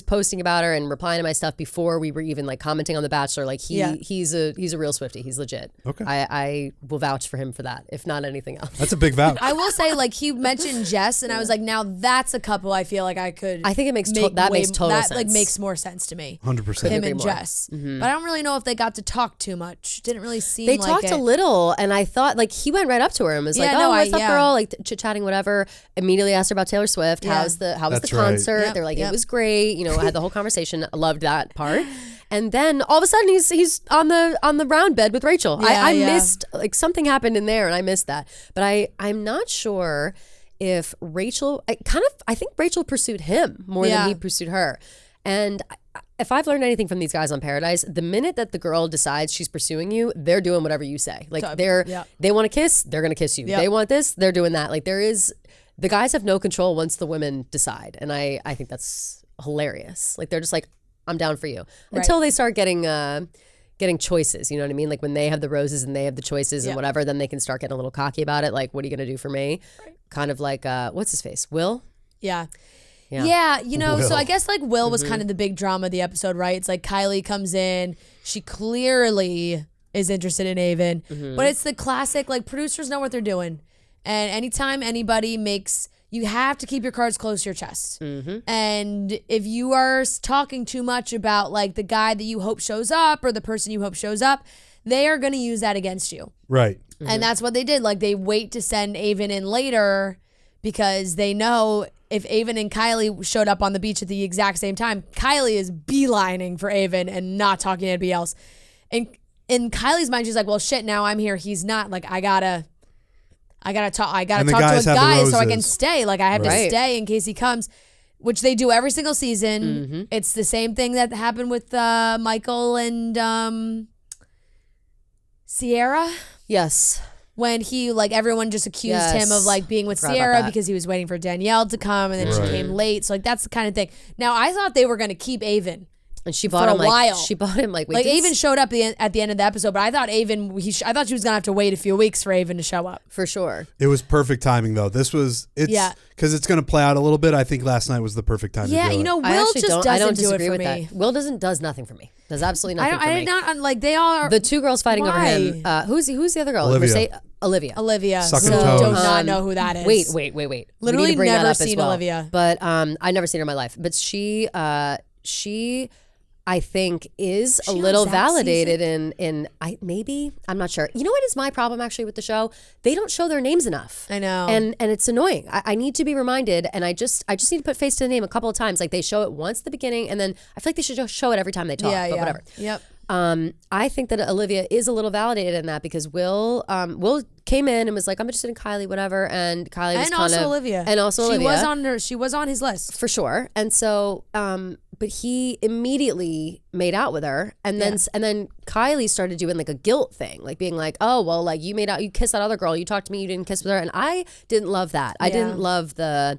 posting about her and replying to my stuff before we were even like commenting on The Bachelor. Like he's a real Swiftie. He's legit. Okay. I will vouch for him for that, if not anything else. That's a big vouch. I will say, like he mentioned Jess, and I was like, now that's a couple I feel like I could. I think it makes make that way- makes total that sense. like makes more sense to me. 100%. Him agree and more. Jess, but I don't really know if they got to talk too much. Didn't really seem They like talked it. a little, and I thought like he went right up to her and was like, Yeah, "Oh, no, what's up, yeah. girl?" Like chit chatting, whatever. Immediately asked her about Taylor Swift. Yeah. How was the That's right. concert? Yep, They were like, yep. "It was great." You know, had the whole conversation. I loved that part. And then all of a sudden he's on the round bed with Rachel. I Yeah. missed like something happened in there, and I missed that. But I'm not sure if Rachel. I think Rachel pursued him more Yeah. than he pursued her. And if I've learned anything from these guys on Paradise, the minute that the girl decides she's pursuing you, they're doing whatever you say. Like they want to kiss, they're going to kiss you. They want this, they're doing that. Like the guys have no control once the women decide. And I think that's hilarious. Like they're just like, I'm down for you. Until they start getting choices, you know what I mean? Like when they have the roses and they have the choices and whatever, then they can start getting a little cocky about it. Like, what are you going to do for me? Right. Kind of like, what's his face? Will? Yeah. You know, Will. So I guess like Will was kind of the big drama of the episode, right? It's like Kylie comes in, she clearly is interested in Aven, but it's the classic, like producers know what they're doing. And anytime anybody you have to keep your cards close to your chest. And if you are talking too much about like the guy that you hope shows up or the person you hope shows up, they are going to use that against you. Right. And that's what they did. Like they wait to send Aven in later because they know if Aven and Kylie showed up on the beach at the exact same time, Kylie is beelining for Aven and not talking to anybody else. And in Kylie's mind, she's like, well, shit, now I'm here. He's not. Like, I gotta talk to a guy so I can stay. Like, I have to stay in case he comes, which they do every single season. It's the same thing that happened with Michael and Sierra. Yes. When he, like, everyone just accused him of, like, being with Sierra because he was waiting for Danielle to come and then she came late. So, like, that's the kind of thing. Now, I thought they were going to keep Aven. And she bought him for a while. She bought him like Aven showed up at the end of the episode, but I thought I thought she was gonna have to wait a few weeks for Aven to show up. For sure. It was perfect timing though. Because it's gonna play out a little bit. I think last night was the perfect time. Yeah, to do you know, it. Will just doesn't do it for me. That. Will does nothing for me. Does absolutely nothing for me. I did not like they all. The two girls fighting over him. Who's the other girl? Olivia. So toes. do not know who that is. Wait. Literally never seen Olivia. But I've never seen her in my life. But she I think is a little validated in I'm not sure. You know what is my problem actually with the show? They don't show their names enough. I know. And it's annoying. I need to be reminded, and I just need to put face to the name a couple of times. Like they show it once at the beginning, and then I feel like they should just show it every time they talk, but whatever. Yep. I think that Olivia is a little validated in that because Will came in and was like, I'm interested in Kylie, whatever, and Kylie was Olivia. And also Olivia. She was on his list. For sure. And so but he immediately made out with her, and then Kylie started doing like a guilt thing, like being like, oh well, like you kissed that other girl, you talked to me, you didn't kiss with her, and I didn't love that. I didn't love the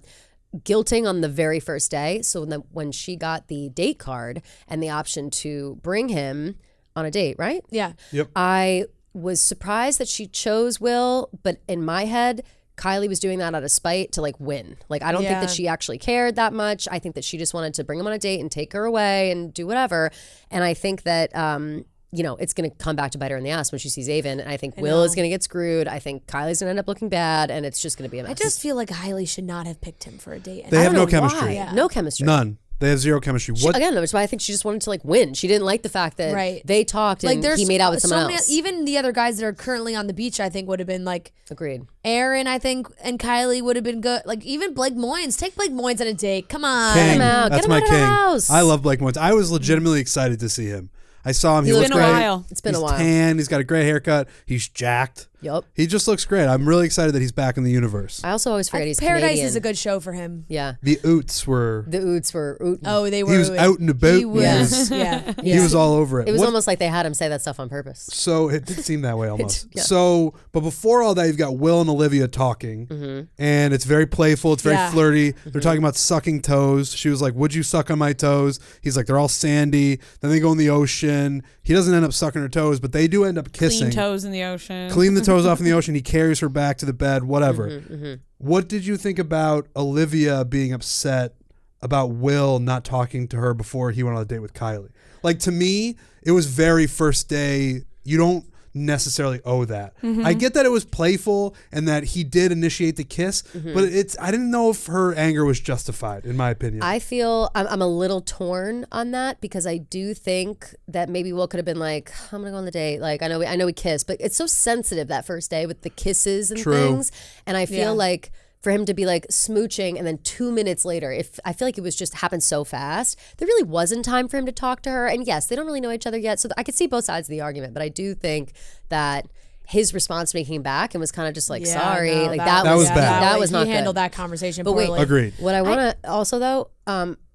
guilting on the very first day. So when she got the date card and the option to bring him on a date, right? Yeah. Yep. I was surprised that she chose Will, but in my head, Kylie was doing that out of spite to like win. Like I don't think that she actually cared that much. I think that she just wanted to bring him on a date and take her away and do whatever. And I think that it's going to come back to bite her in the ass when she sees Aven. And I think Will is going to get screwed. I think Kylie's going to end up looking bad, and it's just going to be a mess. I just feel like Kylie should not have picked him for a date. They have no chemistry. Yeah. No chemistry. None. They have zero chemistry. Again, that's why I think she just wanted to like win. She didn't like the fact that they talked and he made out with someone else. Even the other guys that are currently on the beach, I think would have been like agreed. Aaron, I think, and Kylie would have been good. Like even Blake Moynes. Take Blake Moynes on a date. Come on. King. Get him out. That's Get him my out king. of the house. I love Blake Moynes. I was legitimately excited to see him. I saw him. He looks great. It's been a while. He's tan. He's got a gray haircut. He's jacked. Yup. He just looks great. I'm really excited that he's back in the universe. I also always forget he's Paradise Canadian. is a good show for him. Yeah. The Oots were ootin'. Oh, they were. He was out and about. He was. He was all over it. It was almost like they had him say that stuff on purpose. So it did seem that way almost. So, but before all that, you've got Will and Olivia talking, and it's very playful. It's very flirty. They're talking about sucking toes. She was like, "Would you suck on my toes?" He's like, "They're all sandy." Then they go in the ocean. He doesn't end up sucking her toes, but they do end up kissing. Clean toes in the ocean. Clean the toes off in the ocean. He carries her back to the bed. Whatever. What did you think about Olivia being upset about Will not talking to her before he went on a date with Kylie? Like, to me, it was very first day. You don't necessarily owe that. I get that it was playful and that he did initiate the kiss, but I didn't know if her anger was justified, in my opinion. I feel I'm a little torn on that because I do think that maybe Will could have been like, I'm gonna go on the date. Like I know we kissed, but it's so sensitive that first day with the kisses and things. And I feel like for him to be like smooching and then 2 minutes later, I feel like it was just happened so fast, there really wasn't time for him to talk to her. And yes, they don't really know each other yet. So I could see both sides of the argument, but I do think that his response making him back and was kind of just like, sorry. No, like that was bad. That was not He handled good. that conversation But poorly. wait, Agreed. What I want to also though,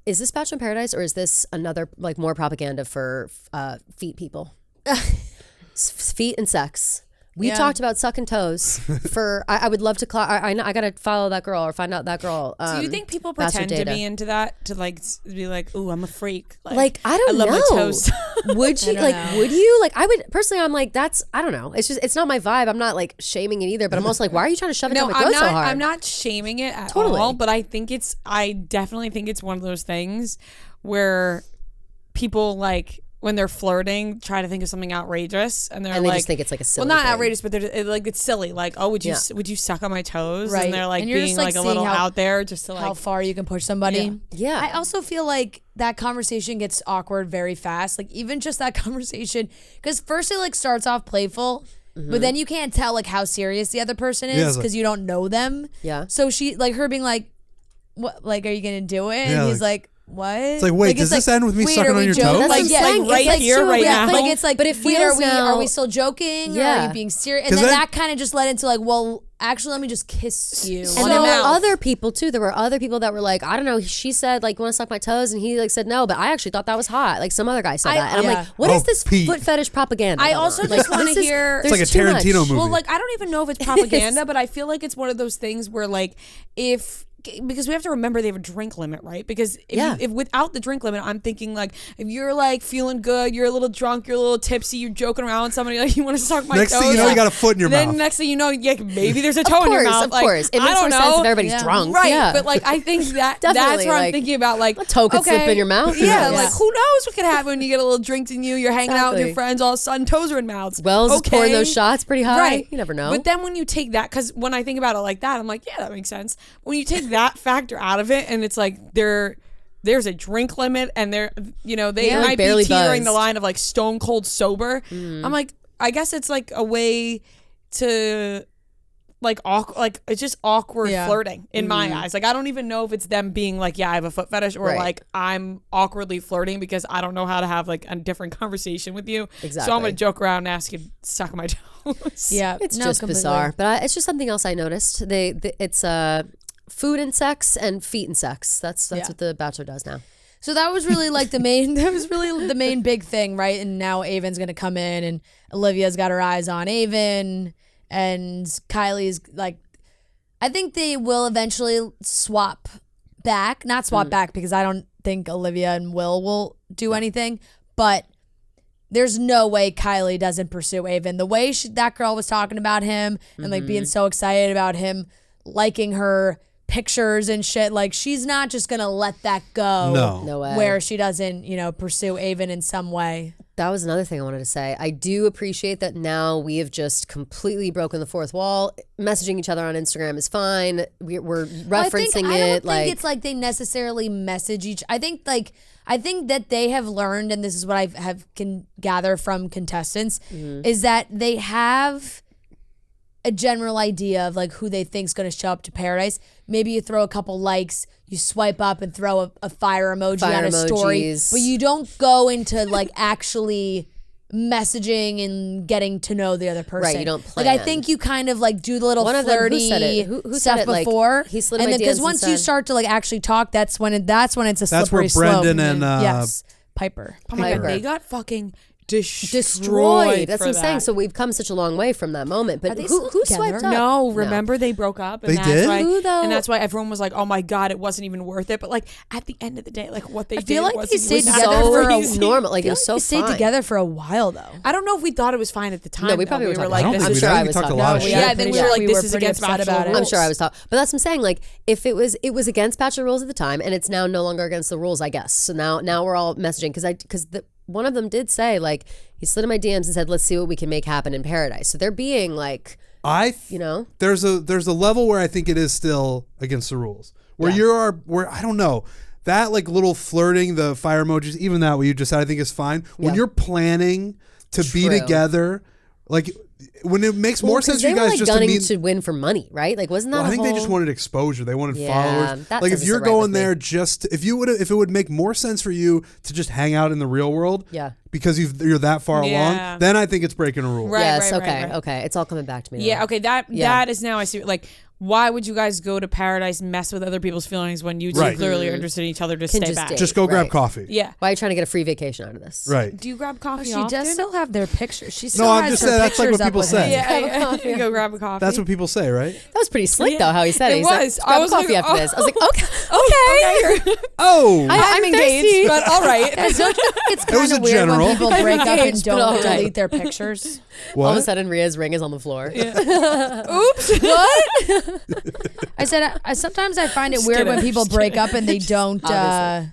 is this Bachelor in Paradise or is this another like more propaganda for feet people? Feet and sex. We talked about sucking toes for. I would love to. I gotta follow that girl or find out that girl. Do you think people pretend to be into that to like be like, ooh, I'm a freak? Like I don't know. I love my toes. Would you Would you like? I would personally. I'm like that's. I don't know. It's just. It's not my vibe. I'm not like shaming it either. But I'm also like, why are you trying to shove it down my throat so hard? I'm not shaming it at all. But I think it's. I definitely think it's one of those things where people like. When they're flirting, try to think of something outrageous, and they just think it's like a silly. Well, not thing. outrageous, but like it's silly. Like, oh, would you suck on my toes? Right. And they're like and you're being just, like a little out there, just to like how far you can push somebody. Yeah. I also feel like that conversation gets awkward very fast. Like even just that conversation, because first it like starts off playful, but then you can't tell like how serious the other person is because you don't know them. Yeah. So she like her being like, "What? Like, are you gonna do it?" And he's like. What? It's like, wait, does this end with me sucking on your toes? Like, right here, right now. Like, it's like, but it wait, feels are we still joking? Yeah. Or are you being serious? And then that kind of just led into like, well, actually, let me just kiss you. And there were other people too. There were other people that were like, I don't know. She said like, want to suck my toes, and he like said no, but I actually thought that was hot. Like some other guy said that, and I'm like, what is this foot fetish propaganda? I also just want to hear. It's like a Tarantino movie. Well, like I don't even know if it's propaganda, but I feel like it's one of those things where like because we have to remember they have a drink limit, right? Because if without the drink limit, I'm thinking like if you're like feeling good, you're a little drunk, you're a little tipsy, you're joking around with somebody like you want to suck my toes. Next thing you know, you got a foot in your mouth. Then next thing you know, maybe there's a toe in your mouth. Of course, it makes more sense if everybody's drunk, right? Yeah. But like I think that's where I'm thinking about like a toe could slip in your mouth. Yeah, like who knows what could happen when you get a little drink in you, you're hanging out with your friends, all of a sudden toes are in mouths. Wells is pouring those shots pretty high. Right. You never know. But then when you take that, because when I think about it like that, I'm like, yeah, that makes sense. When you take that factor out of it, and it's like there's a drink limit, and they might be teetering the line of like stone cold sober. I'm like, I guess it's like a way to like it's just awkward flirting in my eyes. Like I don't even know if it's them being like, yeah, I have a foot fetish, or like I'm awkwardly flirting because I don't know how to have like a different conversation with you. Exactly. So I'm gonna joke around and ask you to suck my toes. Yeah, it's just completely bizarre. But it's just something else I noticed. It's food and sex and feet and sex. That's what the Bachelor does now. So that was really like the main big thing, right? And now Avon's gonna come in, and Olivia's got her eyes on Avon, and Kylie's like, I think they will eventually swap back. Not swap back because I don't think Olivia and will do anything, but there's no way Kylie doesn't pursue Avon. The way that girl was talking about him and like being so excited about him liking her pictures and shit, like she's not just gonna let that go. No way. Where she doesn't, pursue Avon in some way. That was another thing I wanted to say. I do appreciate that now we have just completely broken the fourth wall. Messaging each other on Instagram is fine. We're referencing I don't think it's like they necessarily message each. I think that they have learned, and this is what I can gather from contestants, is that they have a general idea of like who they think's going to show up to Paradise. Maybe you throw a couple likes, you swipe up and throw a fire emoji on a story, but you don't go into like actually messaging and getting to know the other person. Right, you don't plan. Like I think you kind of like do the little flirty who stuff said it? before. Like, he slid in my DMs because once you start to like actually talk, that's when it's a slippery slope. That's where Brendan and yes, Piper. Oh my God, they got fucking destroyed. That's what I'm that. saying. So we've come such a long way from that moment. But who swiped up? No, remember they broke up. And they did? Why, who though? And that's why everyone was like, oh my God, it wasn't even worth it. But like at the end of the day, like what they did like was they stayed together for normal. Like it was so they stayed fine. together for a while though. I don't know if we thought it was fine at the time. No, we probably were like, I'm this sure is I was talking a lot of shit. Yeah, then we were like, this is against Bachelor about it. rules. I'm sure I was talking, but that's what I'm saying. Like, if it was against Bachelor rules at the time, and it's now no longer against the rules, I guess. So now we're all messaging because one of them did say like he slid in my DMs and said, let's see what we can make happen in Paradise. So they're being like, there's a level where I think it is still against the rules where where I don't know. That like little flirting, the fire emojis, even that what you just said, I think is fine. When you're planning to be together, like when it makes more sense for you guys just to win for money, right? Like wasn't that? I think they just wanted exposure. They wanted followers. Like if you're going there if it would make more sense for you to just hang out in the real world, because you're that far along, then I think it's breaking a rule. Right, yes, okay. It's all coming back to me. Yeah, okay. That is now I see. Like why would you guys go to paradise, mess with other people's feelings when you two Right. clearly are interested in each other to stay back? date. Just go grab Right. coffee. Yeah. Why are you trying to get a free vacation out of this? Right. Do you grab coffee She often? does still have their pictures. She still No, I'm has just her saying that's like pictures what up people with say. him. Yeah. Go grab a coffee. That's what people say, right? That was pretty slick though how he said it. It He's like, was. "Grab I was coffee like, after this." I was like, okay. Oh, I'm engaged, but all right. It's was kind a of weird general. when people break up and Engaged, but all don't right. delete their pictures. what? All of a sudden, Ria's ring is on the floor. Oops. What? I said sometimes I find it Just weird kidding, when people just break up and they don't. Obviously.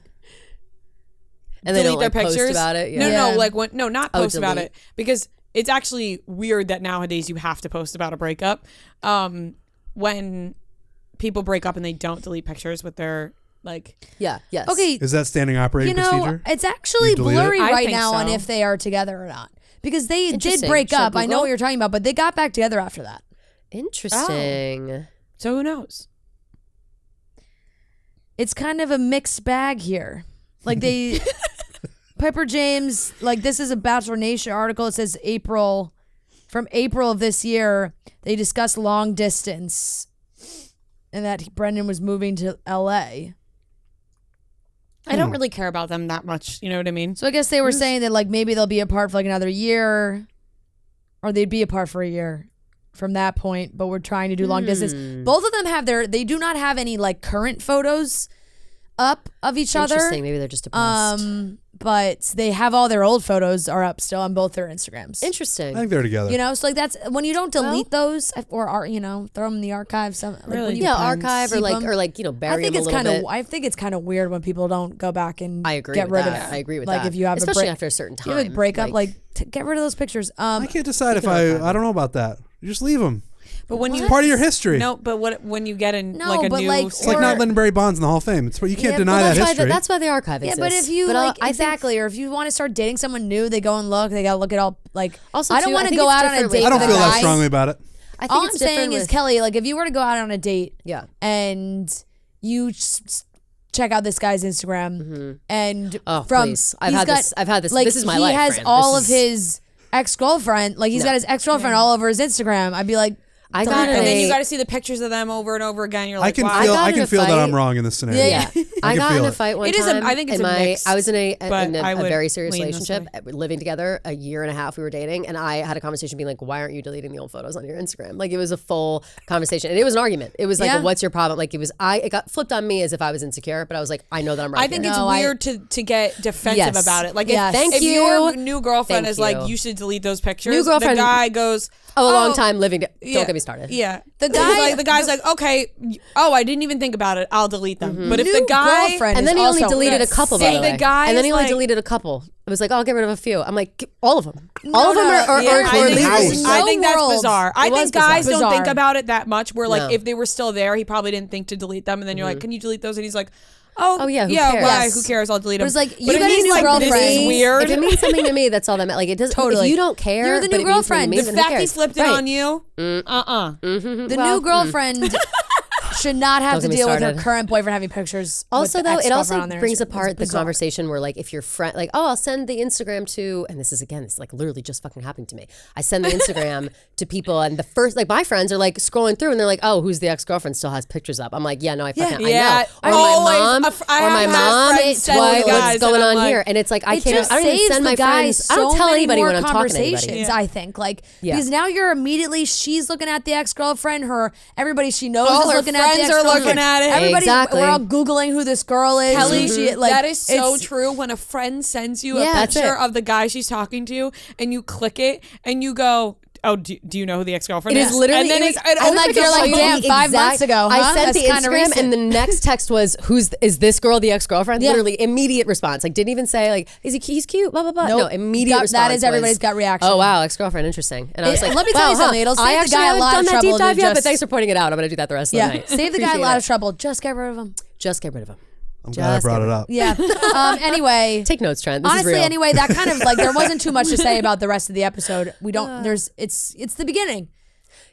And they delete don't their like, post pictures about it. No, Yeah. no, like when not Oh, post about delete. it because it's actually weird that nowadays you have to post about a breakup. When people break up and they don't delete pictures with their like. Yeah. Yes. Okay, Is that standing operating procedure? it's actually You delete it? blurry I right think now on so. if they are together or not. Because they did Interesting. break Should I up. I know Google? what you're talking about, but they got back together after that. Interesting. So who knows? It's kind of a mixed bag here. Like they, Piper James, like this is a Bachelor Nation article. It says from April of this year, they discussed long distance and that Brendan was moving to LA. I don't really care about them that much. You know what I mean? So I guess they were saying that like maybe they'll be apart for like another year or they'd be apart for a year from that point, but we're trying to do long distance. Both of them they do not have any like current photos up of each other. Interesting. Maybe they're just depressed. But they have all their old photos are up still on both their Instagrams. Interesting. I think they're together. You know, so like that's when you don't delete those or throw them in the archive. Really? Yeah, archive or keep like them. bury I think them it's a little bit. I think it's kind of weird when people don't go back and I agree get with rid that. of. I agree with like that. if you have especially a break, after a certain you time. have a breakup, get rid of those pictures. I can't decide if I don't know about that. You just leave them. But when It's part of your history. No, but when you get in No, like a but new like- It's like not letting Barry Bonds in the Hall of Fame. It's you can't deny Well, that history. that's why the archive Yeah, exists. but if you I think- exactly, or if you want to start dating someone new, they go and look. They gotta look at all like. Also, I don't too, want I to think go it's out on a different date. with- I don't with feel a that guy. strongly about it. I think All I'm it's different saying is with- Kelly, like if you were to go out on a date, Yeah. and you check out this guy's Instagram, and Oh, from please. I've he's had got, this. I've had this. Like This is my he life. has Fran. all This of is- his ex-girlfriend. Like he's got his ex-girlfriend all over his Instagram. I'd be like, I got and then you a- got to see the pictures of them over and over again. You're I like, can wow. feel. got I in can a feel that fight. I'm wrong in this scenario. Yeah. I can got feel in a it. fight one It is a- time. I think it's in a my, mix, I was in a but I would very serious lean this relationship, living together a year and a half. We were dating, and I had a conversation being like, "Why aren't you deleting the old photos on your Instagram?" Like it was a full conversation, and it was an argument. It was like, Yeah. "What's your problem?" Like it got flipped on me as if I was insecure, but I was like, "I know that I'm right." I think here. it's No, weird to get defensive Yes. about it. Like Yes. if, Thank if you. your new girlfriend Thank is like, you. you should delete those pictures. New girlfriend- The guy goes, a long time living. Don't yeah, get me started. Yeah, The guy- the guy's like, okay, I didn't even think about it. I'll delete them. But if New the guy, girlfriend And then is he only also deleted a yes. couple. See, By the the way. guy and then is he only like- deleted a couple. It was like, "Oh, I'll get rid of a few." I'm like, all of them. All of them no, are yeah, I leave think, house. this- I think that's world. bizarre. I It was think guys bizarre. don't think Bizarre. about it that much. Where like No. if they were still there, he probably didn't think to delete them. And then you're like, can you delete those? And he's like, oh yeah, who yeah, cares? why? Yes. Who cares? I'll delete them. But it's like, but you if got a he's new like, this girlfriend. is weird. If it means something to me, that's all that matters. Like it doesn't. Totally. If you don't care, You're the but new it means something to girlfriend. me, The then who fact he cares? flipped it Right. on you, The Well, new girlfriend should not have Don't to get me deal with her started. current boyfriend having pictures. Also, with the though, it ex-girlfriend also on their brings Instagram. apart It's the bizarre. conversation where, like, if your friend, like, "Oh, I'll send the Instagram to," and this is like literally just fucking happening to me. I send the Instagram to people, and the first, like, my friends are like scrolling through, and they're like, "Oh, who's the ex-girlfriend still has pictures up?" I'm like, "Yeah, no, I fucking, Yeah, I know." Or always. my mom, I or have my had mom, friends it's send what, me guys, what's going and I'm on like- here? And it's like I It can't. just I don't even saves send the my guys friends. I don't so tell many anybody more when I'm talking to anybody. conversations. I think Yeah. because now you're immediately she's looking at the ex-girlfriend. Everybody she knows All is her looking at the friends are ex-girlfriend. looking at it. Everybody, Exactly. we're all googling who this girl is. Kelly, who she, like, that is so it's- true. When a friend sends you a Yeah, that's picture it. of the guy she's talking to, and you click it, and you go, "Oh, do you know who the ex-girlfriend It is?" is literally. And then it it's, was- I and wish like I could you're show like, you damn, the 5 months ago, huh? I sent That's the kinda Instagram, recent. and the next text was, "Is this girl the ex-girlfriend?" Yeah. Literally immediate response. Like didn't even say like, "Is he's cute?" Blah blah blah. Nope. No, immediate Gut- response. that is everybody's was, gut reaction. "Oh wow, ex-girlfriend, interesting." And I was like, let me tell you wow, something, it'll save I the actually guy a haven't lot of done that trouble deep dive to yet, but just- thanks for pointing it out. I'm gonna do that the rest of the night. Save the guy a Appreciate lot it. of trouble. Just get rid of him. Just get rid of him. I'm glad I brought it up. Yeah. Anyway. Take notes, Trent. This is Honestly, real. anyway, that kind of like there wasn't too much to say about the rest of the episode. We don't. It's the beginning.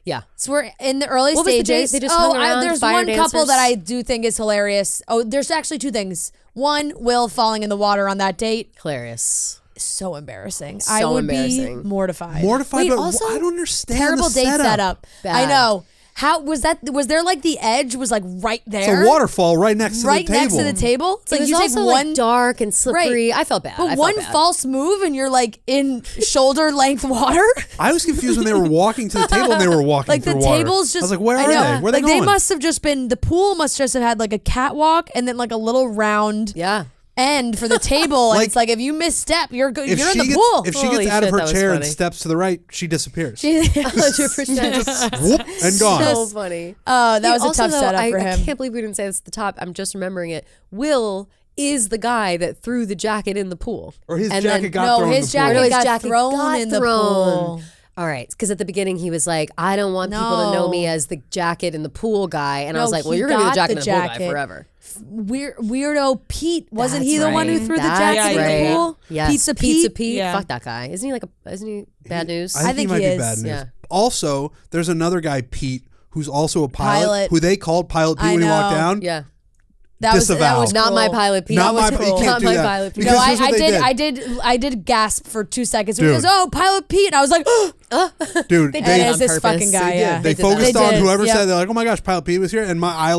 Yeah. So we're in the early What was the stages. date? They just hung around, there's fire one couple dancers? that I do think is hilarious. Oh, there's actually two things. One, Will falling in the water on that date. Hilarious. So embarrassing. So I would embarrassing. be mortified. Mortified, Wait, but also, I don't understand Terrible the date setup. setup. Bad. I know. How was that? Was there like the edge was like right there? It's a waterfall right next to the table. Right next to the table. It's It like was you take also one like dark and slippery. I felt bad. But one false move and you're like in shoulder length water. I was confused when they were walking to the table and they were walking Like through the water. table's just. I was like, where are I know. they? Where are they like going? they must have just been. The pool must just have had like a catwalk and then like a little round end for the table. And it's like if you misstep, you're in the pool. If she gets out of her chair and steps to the right, she disappears. 100%. Whoop, and gone. So funny. That was a tough setup for him. I can't believe we didn't say this at the top. I'm just remembering it. Will is the guy that threw the jacket in the pool. Or his jacket got thrown in the pool. His jacket got thrown in the pool. All right, because at the beginning he was like, I don't want people to know me as the jacket in the pool guy. And I was like, well, you're going to be the jacket in the pool guy forever. Weirdo Pete. Wasn't he the one who threw the jacket in the pool? Yes. Pizza Pete. Yeah. Fuck that guy. Isn't he bad news? I think he might be bad news. Yeah. Also, there's another guy, Pete, who's also a pilot. Who they called Pilot Pete when he walked down. Yeah. That was not cool. my Pilot Pete. Not my cool. You can't Not do my that. Pilot Pete. No, Because I did gasp for 2 seconds. He goes, "Oh, Pilot Pete," and I was like, Dude, and it's this fucking guy. Yeah, They focused on whoever said, they're like, oh my gosh, Pilot Pete was here, and I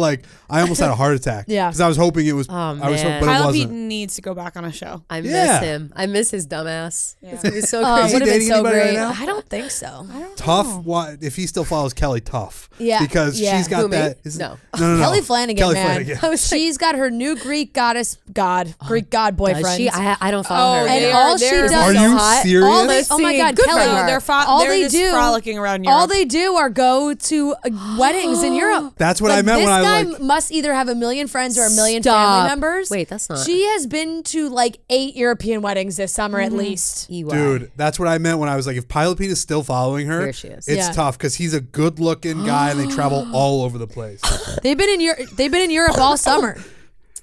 almost had a heart attack. Yeah, because I was hoping it was. Oh, man. I was hoping, but Pilot it Pete wasn't. needs to go back on a show. I miss him. I miss his dumbass. Yeah. It's gonna be so It crazy. would have been dating so anybody right great. now? I don't think so. Tough. If he still follows Kelly, tough. Yeah, because yeah. she's got Who, me? that. No. No. Kelly Flanagan, Kelly man. Flanagan. She's got her new Greek god boyfriend. Does she? I don't follow her. And all she does. Are so you hot. serious? Oh my God, Good Kelly! for her. They're just frolicking around Europe. All they do are go to weddings in Europe. That's what I meant this when I guy must either have a million friends or a million family members. Wait, that's not. She has been to like 8 European weddings this summer at least. Dude, that's what I meant when I was like, if Pilot Pete is still following her, Here she is. it's tough because he's a good-looking guy and they travel all over the place. They've been in Europe all summer.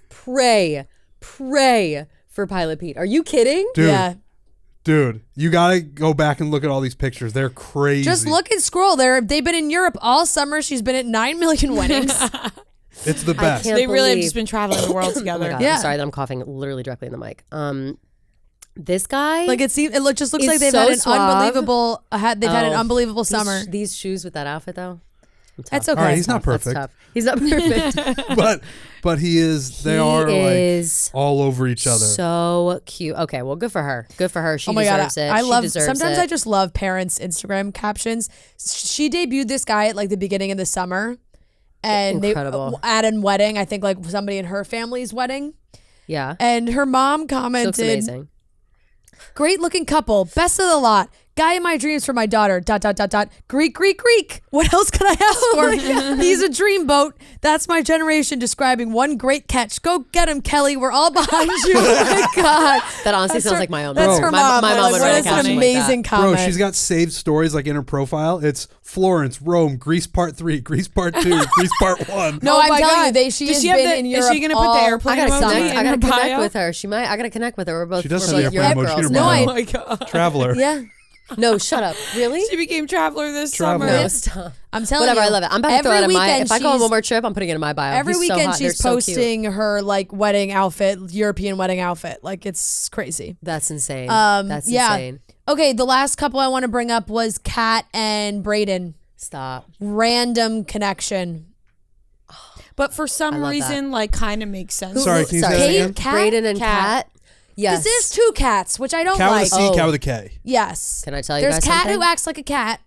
Pray for Pilot Pete. Are you kidding? Dude, Yeah. Dude, you gotta go back and look at all these pictures. They're crazy. Just look and scroll. They've been in Europe all summer. She's been at 9 million weddings. It's the best. can't They really have believe- just been traveling the world Oh together. my God, Yeah. I'm sorry that I'm coughing literally directly in the mic. This guy, Like it just looks Is like they've so had an suave. unbelievable. Had an unbelievable summer. These shoes with that outfit though. That's okay. All right, he's not That's perfect, tough. He's not perfect. but he is. They are is like all over each other. So cute. Okay, well, good for her. Good for her. She Oh my God, deserves it. I She love. deserves Sometimes it. I just love parents' Instagram captions. She debuted this guy at like the beginning of the summer, and Incredible. they at a wedding. I think like somebody in her family's wedding, Yeah. and her mom She looks commented, amazing. "Great looking couple, best of the lot. Guy in my dreams for my daughter. ... Greek. What else could I ask for? He's a dreamboat. That's my generation describing one great catch. Go get him, Kelly. We're all behind you." Oh my God. That honestly That's sounds her- like my own That's mom. her My mom. mom would What write a is an caption like that. amazing comment. Bro, she's got saved stories like in her profile. It's Florence, Rome, Greece Part 3, Greece Part 2, Greece Part 1. No, Oh I'm my telling God. you, she has Does she have been in is Europe. she going to put the airplane I gotta emoji I in gotta her connect bio? with her. I gotta connect with her. We're both. She does we're have both the airplane Europe emoji in girls her now. bio. Oh my God. Traveler. Yeah. No, shut up. Really? She became Traveler this Traveler. summer. No, stop. I'm telling Whatever. you. I love it. I'm about to throw every it in my. weekend If I go on she's- one more trip, I'm putting it in my bio. Every He's so weekend hot. They're she's so cute. posting her like wedding outfit, European wedding outfit. Like it's crazy. That's insane. That's insane. Okay, the last couple I want to bring up was Kat and Brayden. Stop. Random connection. But for some love reason, like, kind of makes sense. Sorry, can you say that Kate, again? Kat? Brayden and Cat. Kat. Yes. Because there's 2 cats, which I don't Cat like. with a C, cat with a K. Yes. Can I tell you There's guys Cat something? who acts like a cat,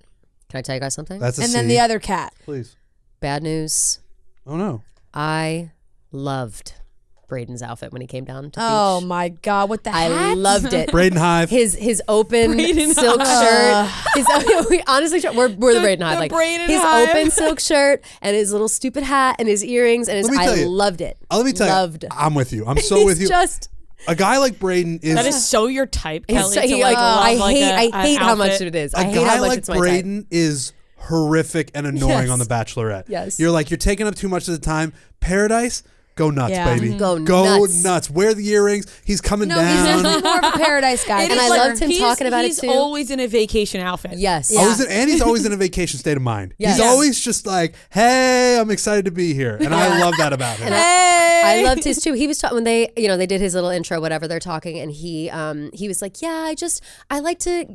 Can I tell you guys something? That's a and C. then the other cat. Please. Bad news. Oh no. I loved Brayden's outfit when he came down to the Oh beach. my God, what the I hat? loved it. Braden Hive. His open Brayden silk shirt. We honestly, we're the Brayden Hive. the Like Brayden his Hive. open silk shirt and his little stupid hat and his earrings and his. Let me tell I you. loved it. Let me tell loved. you. I'm with you. I'm so with you. Just. A guy like Braden is That is so your type, He's Kelly. so, to, he, like, like, love, I like, hate. I hate how much outfit. it is. a I hate guy how much like it's my type. Braden is horrific and annoying Yes. on The Bachelorette. Yes. You're like, you're taking up too much of the time. Paradise, Go nuts, Yeah. baby. Go nuts. nuts. Wear the earrings. He's coming No, down. he's definitely more of a paradise guy. It And is I like- loved him talking about it he's too. always in a vacation outfit. Yes. Yeah. And he's always in a vacation state of mind. Yes. He's always just like, hey, I'm excited to be here. And I love that about him. I loved his too. He was talking when they did his little intro, whatever they're talking, and he was like, yeah, I like to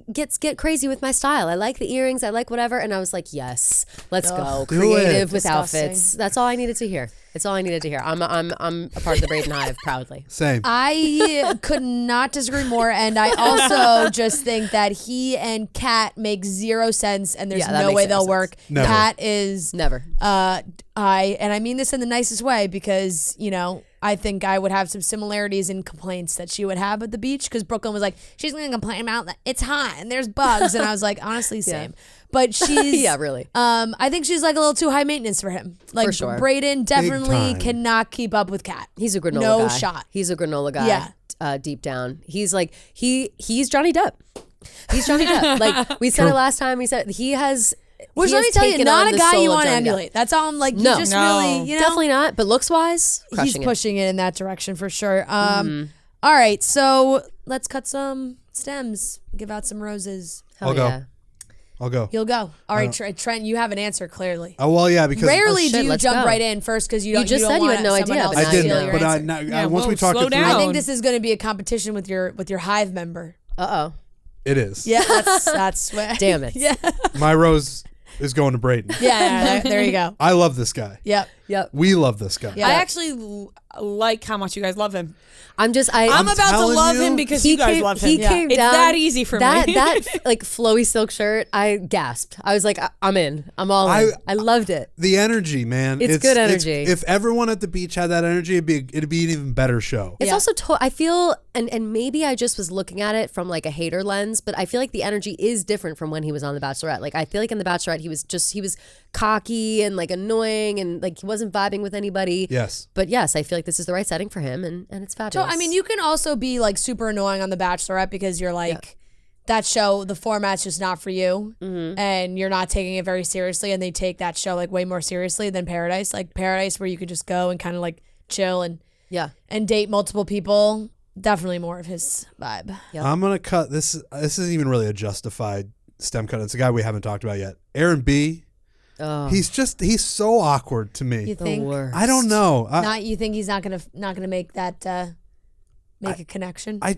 get crazy with my style. I like the earrings. I like whatever. And I was like, yes, let's go. Do Creative it. with Disgusting. outfits. That's all I needed to hear. It's all I needed to hear. I'm a part of the Braden Hive proudly. Same. I could not disagree more, and I also just think that he and Kat make zero sense, and there's Yeah, that no makes way zero they'll sense. work. Never. Kat is Never. I mean this in the nicest way because I think I would have some similarities in complaints that she would have at the beach because Brooklyn was like she's gonna complain about that it's hot and there's bugs and I was like honestly same. But she's Yeah, really. I think she's like a little too high maintenance for him. Like For sure. Braden definitely time. cannot keep up with Kat. He's a granola No guy. shot. He's a granola guy. Yeah. Deep down, he's like he's Johnny Depp. He's Johnny Depp. Like we said it last time. We said he has. Which he let has me tell you, taken not on a the guy soul you of want to Johnny Depp. emulate. That's all I'm like. No. You just No. really, Definitely not. But looks wise, he's crushing it. pushing it in that direction for sure. All right, so let's cut some stems. Give out some roses. Hell I'll go. yeah. I'll go. You'll go. All right, Trent, you have an answer clearly. Oh, well, yeah, because Rarely shit, do you let's jump go. right in first because you don't. just don't said you want had no someone idea, else but to now I you steal didn't. your But answer. Yeah, once whoa, we talked slow it through, down. I think this is going to be a competition with your hive member. Uh oh. it is. Yeah, that's where. Damn it. Yeah, My rose is going to Braden. yeah. There you go. I love this guy. Yep. Yep. We love this guy. Yeah. I actually like how much you guys love him. I'm I'm about to telling love you, him because he you guys came, love him. he came It's down. that easy for that, me. That like flowy silk shirt, I gasped. I was like, I'm in. I'm all in. I loved it. The energy, man. It's good energy. if everyone at the beach had that energy, it'd be an even better show. It's Yeah. also I feel and maybe I just was looking at it from like a hater lens, but I feel like the energy is different from when he was on The Bachelorette. Like I feel like in The Bachelorette he was cocky and like annoying and like he wasn't vibing with anybody. Yes. But yes, I feel like this is the right setting for him and it's So fabulous. I mean, you can also be like super annoying on The Bachelorette because you're like that show. The format's just not for you, and you're not taking it very seriously. And they take that show like way more seriously than Paradise. Like Paradise, where you could just go and kind of like chill and date multiple people. Definitely more of his vibe. Yep. I'm gonna cut this. This isn't even really a justified stem cut. It's a guy we haven't talked about yet. Aaron B. Oh, He's so awkward to me. You the think? worst. I don't know. You think he's not gonna make that make a connection? I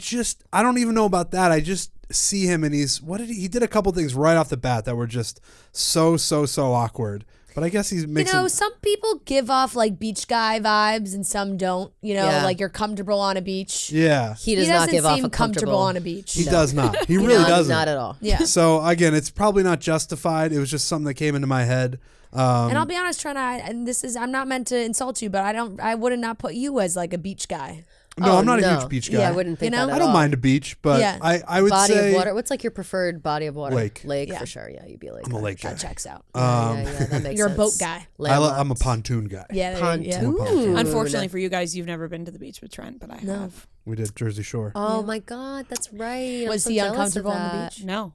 don't even know about that. I just see him and he did a couple things right off the bat that were just so awkward. But I guess he's mixing. Some people give off like beach guy vibes and some don't. Yeah. Like you're comfortable on a beach. Yeah, he does not doesn't give off seem a comfortable on a beach. he does not. He really doesn't. Not at all. Yeah. So again, it's probably not justified. It was just something that came into my head. And I'll be honest, Trent, I'm not meant to insult you, but I would not put you as like a beach guy. No, I'm not a no. huge beach guy. Yeah, I wouldn't think that at I don't all. mind a beach, but Yeah. I would Body say of water. What's like your preferred body of water? Lake. Yeah. for sure. Yeah, you'd be like I'm a lake guy. That checks out. Yeah, that makes You're a sense. boat guy. I'm a pontoon guy. Yeah. Pontoon. Unfortunately for you guys, you've never been to the beach with Trent, but I have. We did Jersey Shore. Oh my God, that's right. I'm Was so he jealous of uncomfortable on the that. beach? No.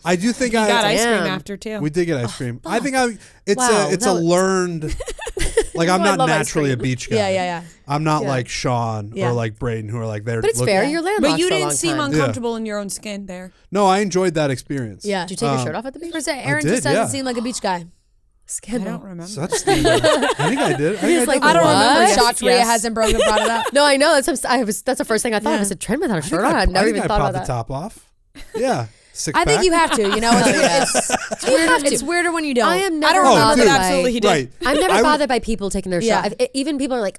I do think I Got ice cream Damn. after too. We did get ice cream. I think it's Wow, a that was- learned. Like I'm I not love ice naturally a cream. beach guy. Yeah. I'm not Yeah. like Sean Yeah. or like Braden who are like there. But it's looking- fair. You're landlocked But you for a didn't long seem time. uncomfortable in your own skin there. No, I enjoyed that experience. Yeah. Did you take your shirt off at the beach? For a second, Aaron did, just doesn't yeah. seem like a beach guy. I don't remember. Such standard. I think I did. He's like, I don't What? remember Yes, shots Rhea yes. hasn't brought it up. No, I know. That's the first thing I thought. I said, Trent without a shirt on. I've never even thought about the that. top off. Yeah. Six I think pack. you have to. You know, it's weird. It's weirder when you don't. I am I never don't remember, bothered but dude. absolutely he did. Right. I'm never I would- bothered by people taking their Yeah. shirt. Even people are like,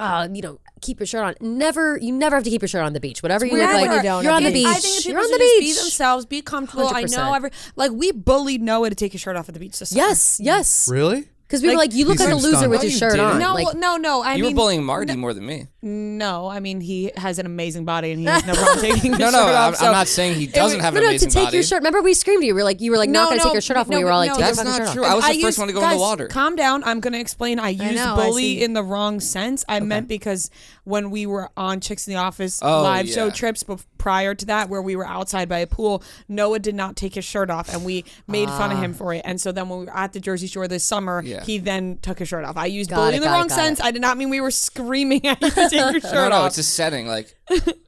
keep your shirt on. You never have to keep your shirt on the beach. Whatever you look weird like, when you don't. you're on the beach. I think if You're people on should the just beach. be themselves, be comfortable. 100%. I know we bullied Noah to take his shirt off at the beach this summer. Yes. Really? Because we were like, you look He like a seems loser stunned. with No, your you shirt didn't. on. No, Like, no. I You mean, were bullying Marty more than me. No, I mean he has an amazing body and he has no problem taking his No, shirt I'm off. so- not saying he doesn't have an to amazing take body. your shirt. Remember, we screamed at you. You were like, not going to take your shirt off, and we were all like, take your That's fucking not shirt true. off. I was the used- first one to go in guys, the water. Calm down. I'm going to explain. I used know, I bully see. in the wrong sense. I meant because when we were on Chicks in the Office Oh, live show yeah. trips prior to that where we were outside by a pool. Noah did not take his shirt off, and we made fun of him for it. And so then when we were at the Jersey Shore this summer, he then took his shirt off. I used bully in the wrong sense. I did not mean we were screaming at you to take your shirt off. No, it's a setting. Like,